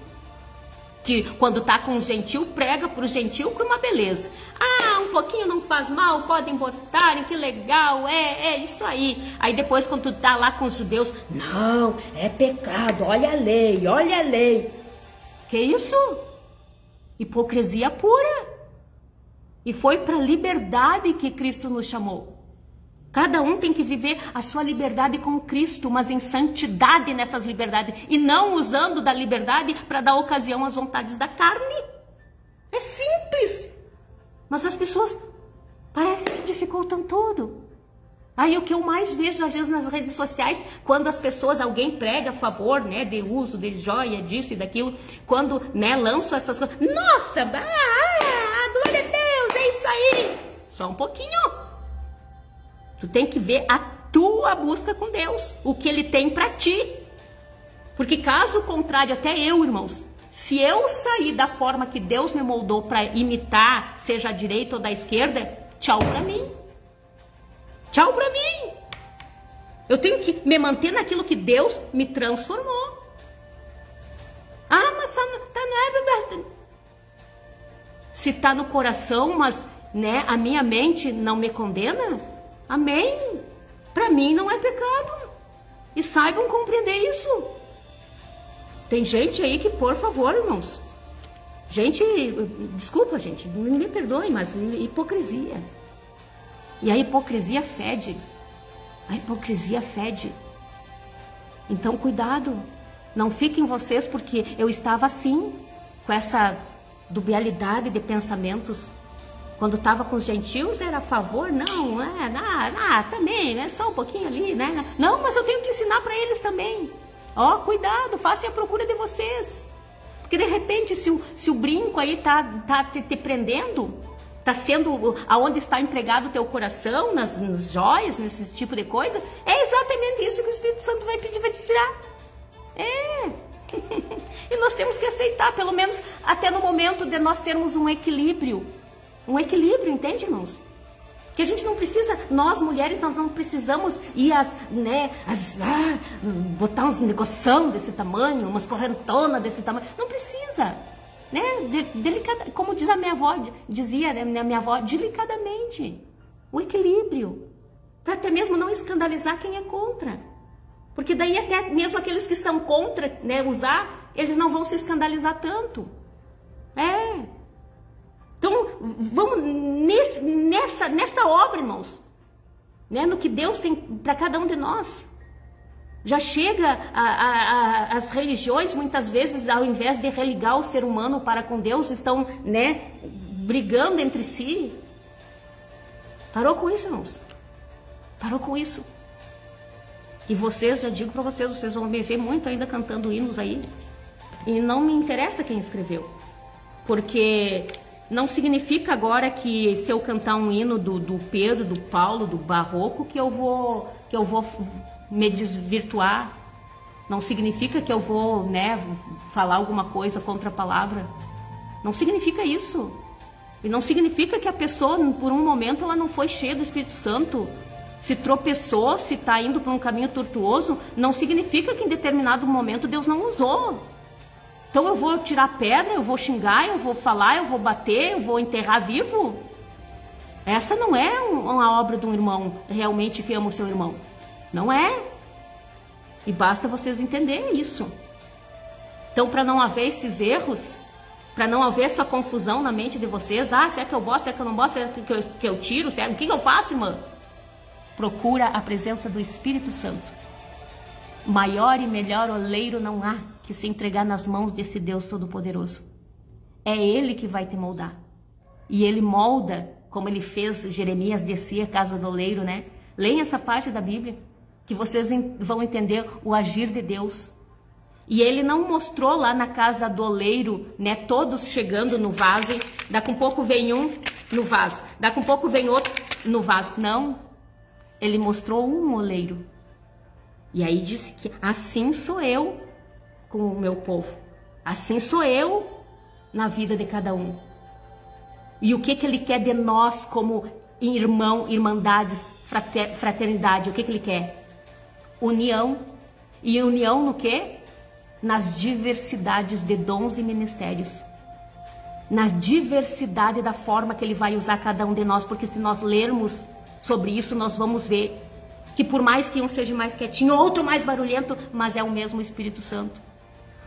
que quando tá com um gentil, prega pro gentil com uma beleza. Ah, um pouquinho não faz mal, podem botarem, que legal, é isso aí. Aí depois, quando tu tá lá com os judeus, não, é pecado, olha a lei, olha a lei. Que isso? Hipocrisia pura. E foi para a liberdade que Cristo nos chamou. Cada um tem que viver a sua liberdade com Cristo, mas em santidade nessas liberdades. E não usando da liberdade para dar ocasião às vontades da carne. É simples. Mas as pessoas parece que dificultam tudo. Aí o que eu mais vejo às vezes nas redes sociais, quando as pessoas, alguém prega a favor, né, de uso de joia, disso e daquilo, quando, né, lançam essas coisas. Nossa, glória a Deus, é isso aí. Só um pouquinho. Tu tem que ver a tua busca com Deus, o que Ele tem para ti. Porque caso contrário, até eu, irmãos, se eu sair da forma que Deus me moldou para imitar, seja a direita ou da esquerda, tchau para mim. Tchau para mim. Eu tenho que me manter naquilo que Deus me transformou. Ah, mas tá não é, se tá no coração, mas, né, a minha mente não me condena, amém. Para mim não é pecado. E saibam compreender isso. Tem gente aí que, por favor, irmãos. Gente, desculpa, gente, me perdoem, mas hipocrisia. E a hipocrisia fede. A hipocrisia fede. Então, cuidado. Não fiquem vocês, porque eu estava assim, com essa dualidade de pensamentos. Quando estava com os gentios, era a favor? Não, também, né? Só um pouquinho ali, né? Não, mas eu tenho que ensinar para eles também. Ó, cuidado, façam a procura de vocês. Porque de repente, se o brinco aí tá te prendendo, tá sendo aonde está empregado o teu coração, nas joias, nesse tipo de coisa, é exatamente isso que o Espírito Santo vai pedir para te tirar. É. E nós temos que aceitar, pelo menos até no momento de nós termos um equilíbrio. Um equilíbrio, entende, irmãos? Que a gente não precisa, nós mulheres, nós não precisamos ir botar uns negoção desse tamanho, umas correntonas desse tamanho. Não precisa. né, como diz a minha avó, dizia, né, minha avó, delicadamente, o equilíbrio, para até mesmo não escandalizar quem é contra, porque daí até mesmo aqueles que são contra, né, usar, eles não vão se escandalizar tanto. Então, vamos nessa obra, irmãos, né, no que Deus tem para cada um de nós. Já chega as religiões, muitas vezes, ao invés de religar o ser humano para com Deus, estão, né, brigando entre si. Parou com isso, irmãos. Parou com isso. E vocês, já digo para vocês vão me ver muito ainda cantando hinos aí. E não me interessa quem escreveu. Porque não significa agora que se eu cantar um hino do Pedro, do Paulo, do Barroco, que eu vou me desvirtuar. Não significa que eu vou, né, falar alguma coisa contra a palavra. Não significa isso. E não significa que a pessoa, por um momento, ela não foi cheia do Espírito Santo. Se tropeçou, se está indo por um caminho tortuoso, não significa que em determinado momento Deus não usou. Então eu vou tirar pedra, eu vou xingar, eu vou falar, eu vou bater, eu vou enterrar vivo? Essa não é uma obra de um irmão realmente que ama o seu irmão. Não é. E basta vocês entenderem isso. Então, para não haver esses erros, para não haver essa confusão na mente de vocês, será que eu gosto, será que eu não gosto, será que eu tiro, será, o que eu faço, irmã? Procura a presença do Espírito Santo. Maior e melhor oleiro não há que se entregar nas mãos desse Deus Todo-Poderoso. É Ele que vai te moldar. E Ele molda, como Ele fez Jeremias descer a casa do oleiro, né? Leia essa parte da Bíblia, que vocês vão entender o agir de Deus. E Ele não mostrou lá na casa do oleiro, né? Todos chegando no vaso, daqui a pouco vem um no vaso, daqui a pouco vem outro no vaso. Não. Ele mostrou um oleiro. E aí disse que assim sou eu com o meu povo. Assim sou eu na vida de cada um. E o que Ele quer de nós como irmão, irmandades, fraternidade? O que Ele quer? União. E união no quê? Nas diversidades de dons e ministérios. Na diversidade da forma que Ele vai usar cada um de nós. Porque se nós lermos sobre isso, nós vamos ver que por mais que um seja mais quietinho, outro mais barulhento, mas é o mesmo Espírito Santo.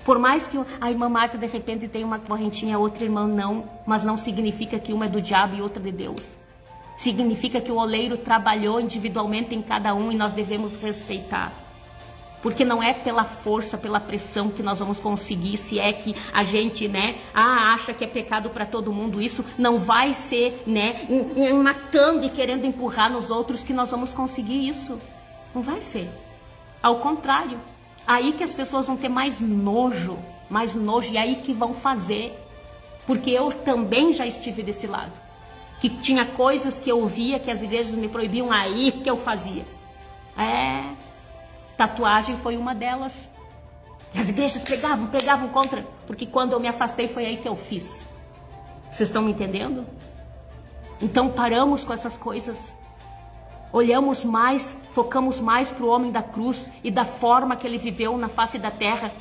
Por mais que a irmã Marta de repente tenha uma correntinha, a outra irmã não, mas não significa que uma é do diabo e outra de Deus. Significa que o oleiro trabalhou individualmente em cada um e nós devemos respeitar. Porque não é pela força, pela pressão que nós vamos conseguir, se é que a gente, né, acha que é pecado para todo mundo, isso não vai ser, né, matando e querendo empurrar nos outros que nós vamos conseguir isso. Não vai ser. Ao contrário, aí que as pessoas vão ter mais nojo, e aí que vão fazer. Porque eu também já estive desse lado. Que tinha coisas que eu ouvia que as igrejas me proibiam, aí que eu fazia. Tatuagem foi uma delas. As igrejas pregavam contra, porque quando eu me afastei foi aí que eu fiz. Vocês estão me entendendo? Então paramos com essas coisas. Olhamos mais, focamos mais para o homem da cruz e da forma que ele viveu na face da terra.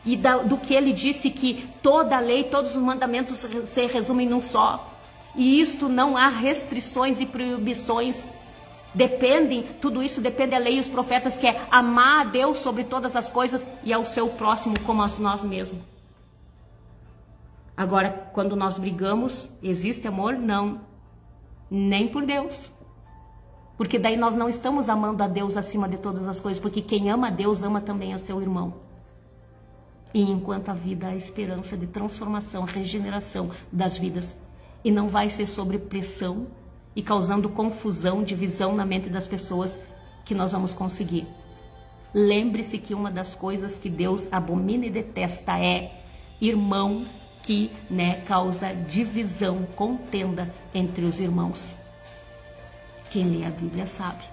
E do que ele disse que toda a lei, todos os mandamentos se resumem num só. E isto não há restrições e proibições. Tudo isso depende da lei e os profetas, que é amar a Deus sobre todas as coisas e ao seu próximo como a nós mesmos. Agora, quando nós brigamos, existe amor? Não. Nem por Deus. Porque daí nós não estamos amando a Deus acima de todas as coisas, porque quem ama a Deus ama também a seu irmão. E enquanto a vida há esperança de transformação, regeneração das vidas. E não vai ser sobre pressão e causando confusão, divisão na mente das pessoas que nós vamos conseguir. Lembre-se que uma das coisas que Deus abomina e detesta é irmão que, né, causa divisão, contenda entre os irmãos. Quem lê a Bíblia sabe.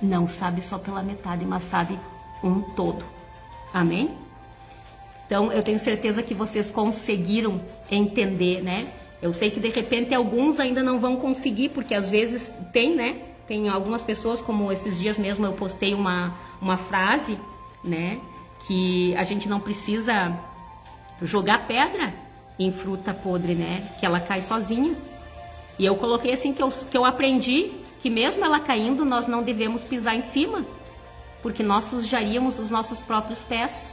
Não sabe só pela metade, mas sabe um todo. Amém? Então, eu tenho certeza que vocês conseguiram entender, né? Eu sei que de repente alguns ainda não vão conseguir, porque às vezes tem, né? Tem algumas pessoas, como esses dias mesmo eu postei uma frase, né? Que a gente não precisa jogar pedra em fruta podre, né? Que ela cai sozinha. E eu coloquei assim que eu aprendi que mesmo ela caindo, nós não devemos pisar em cima, porque nós sujaríamos os nossos próprios pés.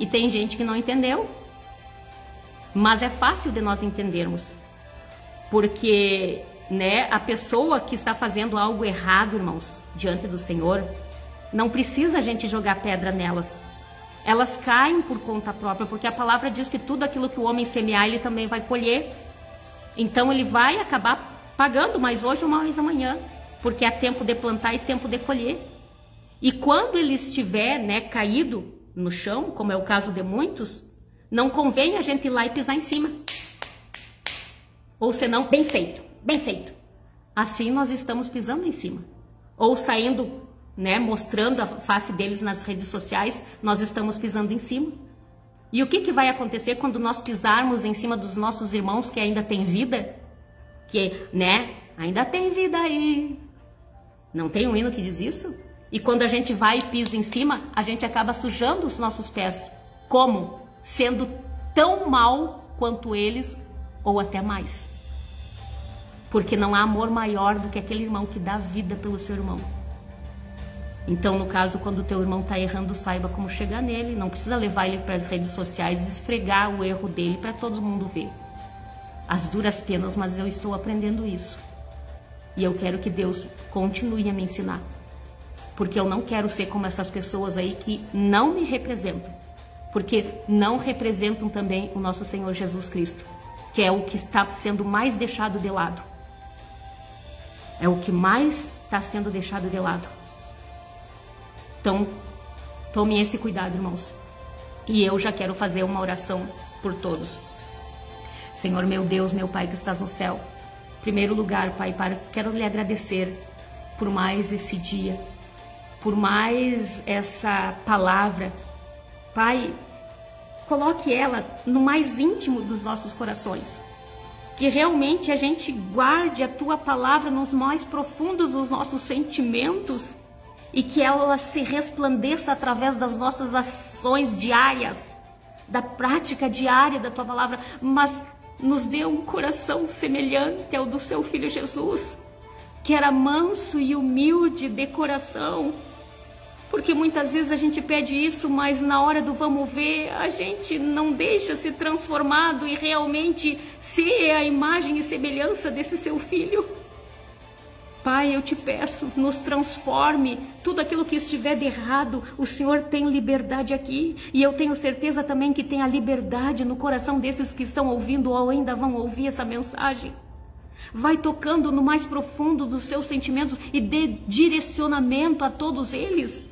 E tem gente que não entendeu. Mas é fácil de nós entendermos. Porque, né, a pessoa que está fazendo algo errado, irmãos, diante do Senhor, não precisa a gente jogar pedra nelas. Elas caem por conta própria, porque a palavra diz que tudo aquilo que o homem semear, ele também vai colher. Então ele vai acabar pagando, mais hoje ou mais amanhã, porque é tempo de plantar e tempo de colher. E quando ele estiver, né, caído no chão, como é o caso de muitos, não convém a gente ir lá e pisar em cima. Ou senão, bem feito, bem feito. Assim nós estamos pisando em cima. Ou saindo, né, mostrando a face deles nas redes sociais, nós estamos pisando em cima. E o que vai acontecer quando nós pisarmos em cima dos nossos irmãos que ainda têm vida? Que, né, ainda tem vida aí. Não tem um hino que diz isso? E quando a gente vai e pisa em cima, a gente acaba sujando os nossos pés. Como? Sendo tão mal quanto eles, ou até mais. Porque não há amor maior do que aquele irmão que dá vida pelo seu irmão. Então, no caso, quando o teu irmão está errando, saiba como chegar nele. Não precisa levar ele para as redes sociais e esfregar o erro dele para todo mundo ver. As duras penas, mas eu estou aprendendo isso. E eu quero que Deus continue a me ensinar. Porque eu não quero ser como essas pessoas aí que não me representam. Porque não representam também o nosso Senhor Jesus Cristo, que é o que está sendo mais deixado de lado. É o que mais está sendo deixado de lado. Então, tomem esse cuidado, irmãos. E eu já quero fazer uma oração por todos. Senhor, meu Deus, meu Pai que estás no céu. Em primeiro lugar, Pai, quero lhe agradecer por mais esse dia, por mais essa palavra. Pai, coloque ela no mais íntimo dos nossos corações. Que realmente a gente guarde a Tua palavra nos mais profundos dos nossos sentimentos e que ela se resplandeça através das nossas ações diárias, da prática diária da Tua palavra, mas nos dê um coração semelhante ao do Seu Filho Jesus, que era manso e humilde de coração. Porque muitas vezes a gente pede isso, mas na hora do vamos ver, a gente não deixa ser transformado e realmente ser a imagem e semelhança desse seu filho. Pai, eu te peço, nos transforme. Tudo aquilo que estiver de errado, o Senhor tem liberdade aqui. E eu tenho certeza também que tem a liberdade no coração desses que estão ouvindo ou ainda vão ouvir essa mensagem. Vai tocando no mais profundo dos seus sentimentos e dê direcionamento a todos eles.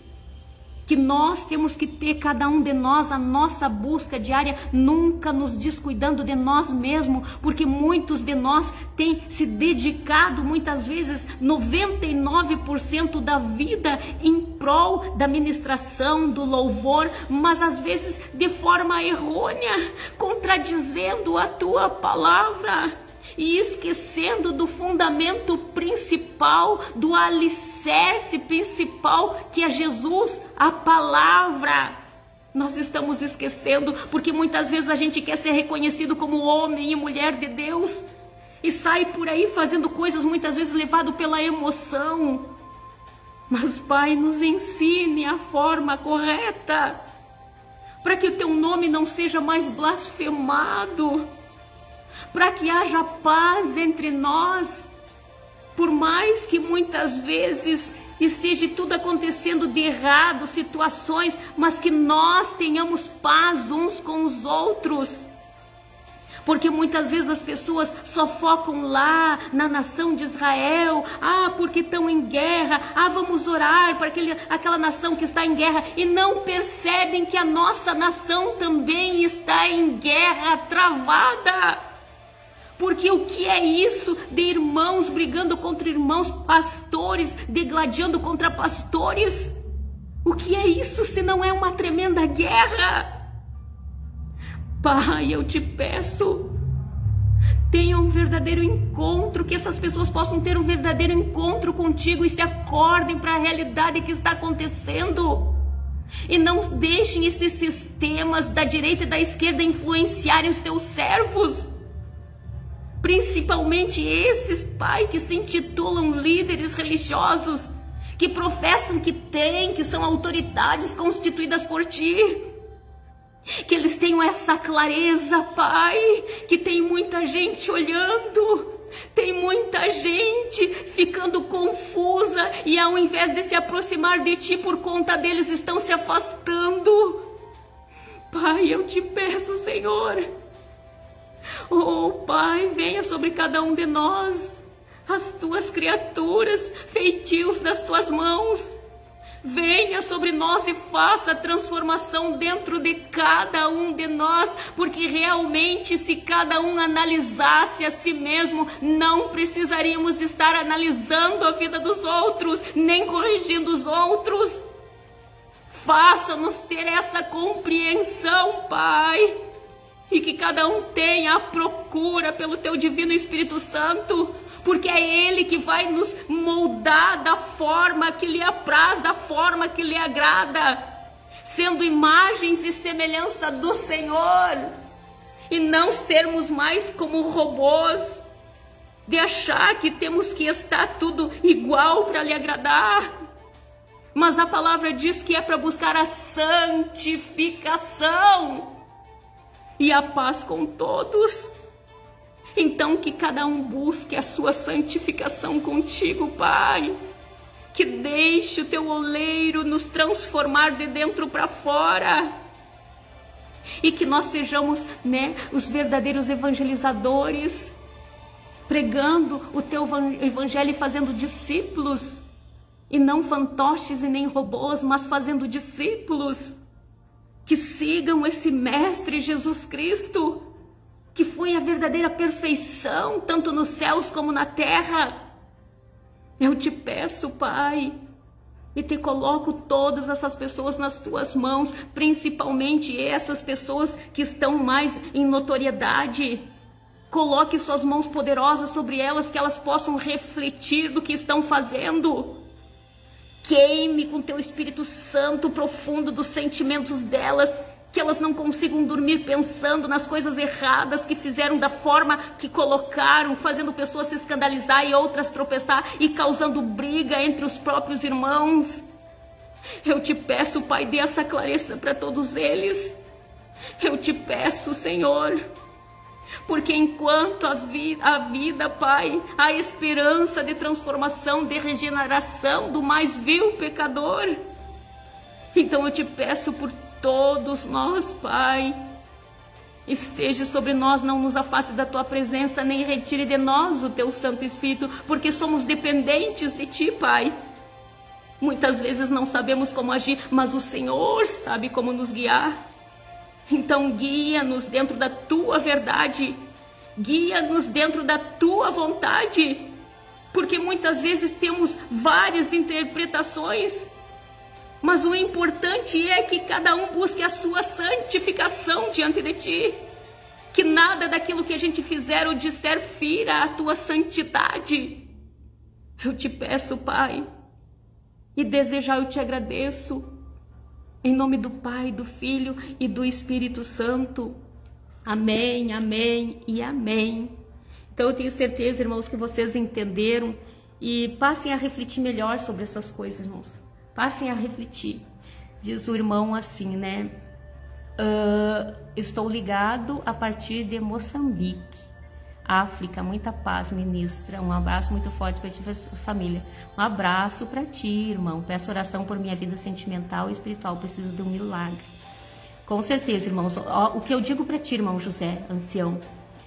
Que nós temos que ter, cada um de nós, a nossa busca diária, nunca nos descuidando de nós mesmos, porque muitos de nós têm se dedicado, muitas vezes, 99% da vida em prol da ministração, do louvor, mas às vezes de forma errônea, contradizendo a tua palavra. E esquecendo do fundamento principal, do alicerce principal, que é Jesus, a palavra. Nós estamos esquecendo, porque muitas vezes a gente quer ser reconhecido como homem e mulher de Deus, e sai por aí fazendo coisas muitas vezes levado pela emoção. Mas, Pai, nos ensine a forma correta, para que o Teu nome não seja mais blasfemado, para que haja paz entre nós, por mais que muitas vezes esteja tudo acontecendo de errado, situações, mas que nós tenhamos paz uns com os outros. Porque muitas vezes as pessoas só focam lá na nação de Israel, porque estão em guerra, vamos orar para aquela nação que está em guerra, e não percebem que a nossa nação também está em guerra travada. Porque o que é isso de irmãos brigando contra irmãos, pastores degladiando contra pastores? O que é isso se não é uma tremenda guerra? Pai, eu te peço, tenha um verdadeiro encontro, que essas pessoas possam ter um verdadeiro encontro contigo e se acordem para a realidade que está acontecendo. E não deixem esses sistemas da direita e da esquerda influenciarem os teus servos. Principalmente esses, Pai, que se intitulam líderes religiosos, que professam que são autoridades constituídas por Ti. Que eles tenham essa clareza, Pai, que tem muita gente olhando, tem muita gente ficando confusa e ao invés de se aproximar de Ti por conta deles, estão se afastando. Pai, eu te peço, Senhor, oh Pai, venha sobre cada um de nós, as Tuas criaturas, feitios das Tuas mãos. Venha sobre nós e faça a transformação dentro de cada um de nós, porque realmente se cada um analisasse a si mesmo, não precisaríamos estar analisando a vida dos outros, nem corrigindo os outros. Faça-nos ter essa compreensão, Pai, e que cada um tenha a procura pelo Teu Divino Espírito Santo, porque é Ele que vai nos moldar da forma que lhe apraz, da forma que lhe agrada, sendo imagens e semelhança do Senhor, e não sermos mais como robôs, de achar que temos que estar tudo igual para lhe agradar. Mas a palavra diz que é para buscar a santificação e a paz com todos. Então que cada um busque a sua santificação contigo, Pai. Que deixe o Teu oleiro nos transformar de dentro para fora. E que nós sejamos, os verdadeiros evangelizadores, pregando o Teu evangelho e fazendo discípulos. E não fantoches e nem robôs, mas fazendo discípulos. Que sigam esse Mestre Jesus Cristo, que foi a verdadeira perfeição, tanto nos céus como na terra. Eu te peço, Pai, e te coloco todas essas pessoas nas Tuas mãos, principalmente essas pessoas que estão mais em notoriedade. Coloque Suas mãos poderosas sobre elas, que elas possam refletir do que estão fazendo. Queime com Teu Espírito Santo profundo dos sentimentos delas, que elas não consigam dormir pensando nas coisas erradas que fizeram, da forma que colocaram, fazendo pessoas se escandalizar e outras tropeçar e causando briga entre os próprios irmãos. Eu te peço, Pai, dê essa clareza para todos eles. Eu te peço, Senhor, porque enquanto a vida, Pai, a esperança de transformação, de regeneração do mais vil pecador. Então eu te peço por todos nós, Pai, esteja sobre nós, não nos afaste da Tua presença, nem retire de nós o Teu Santo Espírito, porque somos dependentes de Ti, Pai. Muitas vezes não sabemos como agir, mas o Senhor sabe como nos guiar. Então guia-nos dentro da Tua verdade, guia-nos dentro da Tua vontade, porque muitas vezes temos várias interpretações, mas o importante é que cada um busque a sua santificação diante de Ti. Que nada daquilo que a gente fizer ou disser fira a Tua santidade. Eu te peço, Pai, e desejar eu te agradeço. Em nome do Pai, do Filho e do Espírito Santo. Amém, amém e amém. Então eu tenho certeza, irmãos, que vocês entenderam e passem a refletir melhor sobre essas coisas, irmãos. Passem a refletir. Diz o irmão assim, estou ligado a partir de Moçambique, África. Muita paz, ministra. Um abraço muito forte para ti, família. Um abraço para ti, irmão. Peço oração por minha vida sentimental e espiritual. Preciso de um milagre. Com certeza, irmãos. O que eu digo para ti, irmão José, ancião,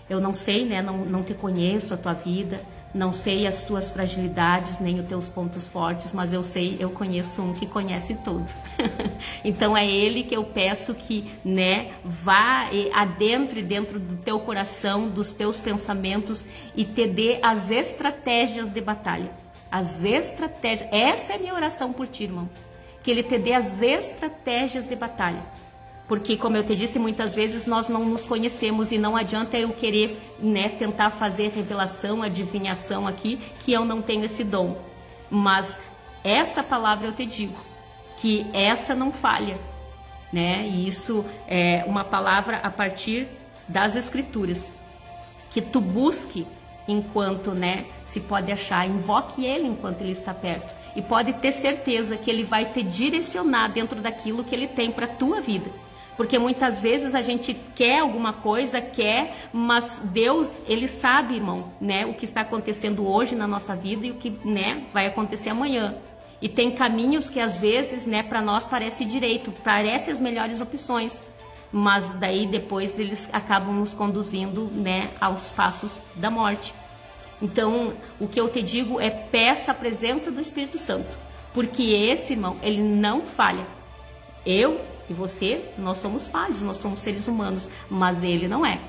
eu não sei, não te conheço a tua vida, não sei as tuas fragilidades, nem os teus pontos fortes, mas eu conheço um que conhece tudo. Então é Ele que eu peço que, vá adentre dentro do teu coração, dos teus pensamentos e te dê as estratégias de batalha. As estratégias, essa é a minha oração por ti, irmão. Que Ele te dê as estratégias de batalha. Porque, como eu te disse, muitas vezes nós não nos conhecemos e não adianta eu querer, tentar fazer revelação, adivinhação aqui, que eu não tenho esse dom. Mas essa palavra eu te digo, que essa não falha, né? E isso é uma palavra a partir das Escrituras, que tu busque enquanto, né, se pode achar, invoque ele enquanto ele está perto, e pode ter certeza que ele vai te direcionar dentro daquilo que ele tem para a tua vida. Porque muitas vezes a gente quer alguma coisa, mas Deus, ele sabe, irmão, né, o que está acontecendo hoje na nossa vida e o que, né, vai acontecer amanhã. E tem caminhos que às vezes, né, para nós parece direito, parece as melhores opções, mas daí depois eles acabam nos conduzindo, né, aos passos da morte. Então, o que eu te digo é: peça a presença do Espírito Santo, porque esse, irmão, ele não falha. Eu e você, nós somos falhos, nós somos seres humanos, mas ele não é.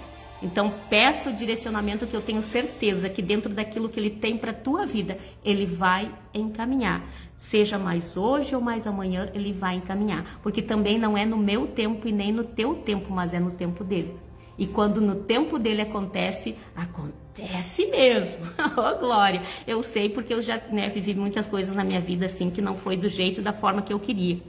Então, peça o direcionamento, que eu tenho certeza que dentro daquilo que ele tem para a tua vida, ele vai encaminhar. Seja mais hoje ou mais amanhã, ele vai encaminhar. Porque também não é no meu tempo e nem no teu tempo, mas é no tempo dele. E quando no tempo dele acontece, acontece mesmo. Oh, glória! Eu sei, porque eu já, né, vivi muitas coisas na minha vida assim, que não foi do jeito, da forma que eu queria.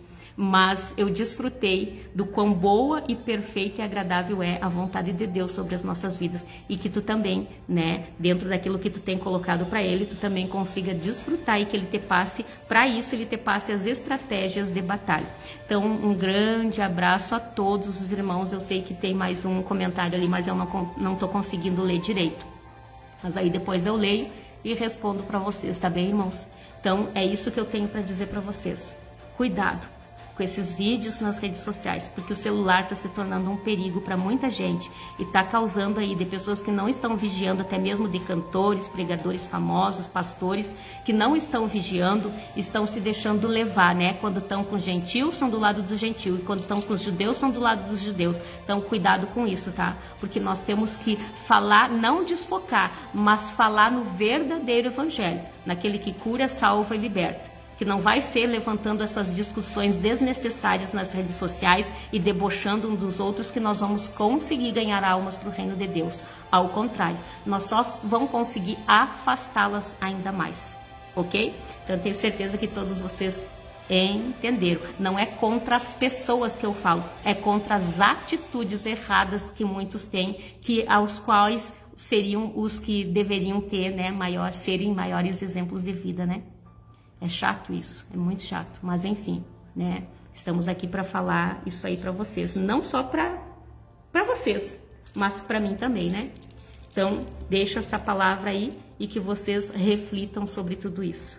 Mas eu desfrutei do quão boa e perfeita e agradável é a vontade de Deus sobre as nossas vidas, e que tu também, né, dentro daquilo que tu tem colocado para ele, tu também consiga desfrutar, e que ele te passe, para isso ele te passe as estratégias de batalha. Então, um grande abraço a todos os irmãos. Eu sei que tem mais um comentário ali, mas eu não tô conseguindo ler direito. Mas aí depois eu leio e respondo para vocês, tá bem, irmãos? Então, é isso que eu tenho para dizer para vocês. Cuidado com esses vídeos nas redes sociais, porque o celular está se tornando um perigo para muita gente, e está causando aí de pessoas que não estão vigiando, até mesmo de cantores, pregadores famosos, pastores, que não estão vigiando, estão se deixando levar, né? Quando estão com os gentios, são do lado do gentio, e quando estão com os judeus, são do lado dos judeus. Então, cuidado com isso, tá? Porque nós temos que falar, não desfocar, mas falar no verdadeiro evangelho, naquele que cura, salva e liberta. Que não vai ser levantando essas discussões desnecessárias nas redes sociais e debochando um dos outros que nós vamos conseguir ganhar almas para o reino de Deus. Ao contrário, nós só vamos conseguir afastá-las ainda mais, ok? Então eu tenho certeza que todos vocês entenderam. Não é contra as pessoas que eu falo, é contra as atitudes erradas que muitos têm, aos quais seriam os que deveriam ter, né, serem maiores exemplos de vida, né? É chato isso, é muito chato, mas enfim, né? Estamos aqui para falar isso aí para vocês, não só para vocês, mas para mim também, né? Então, deixa essa palavra aí e que vocês reflitam sobre tudo isso.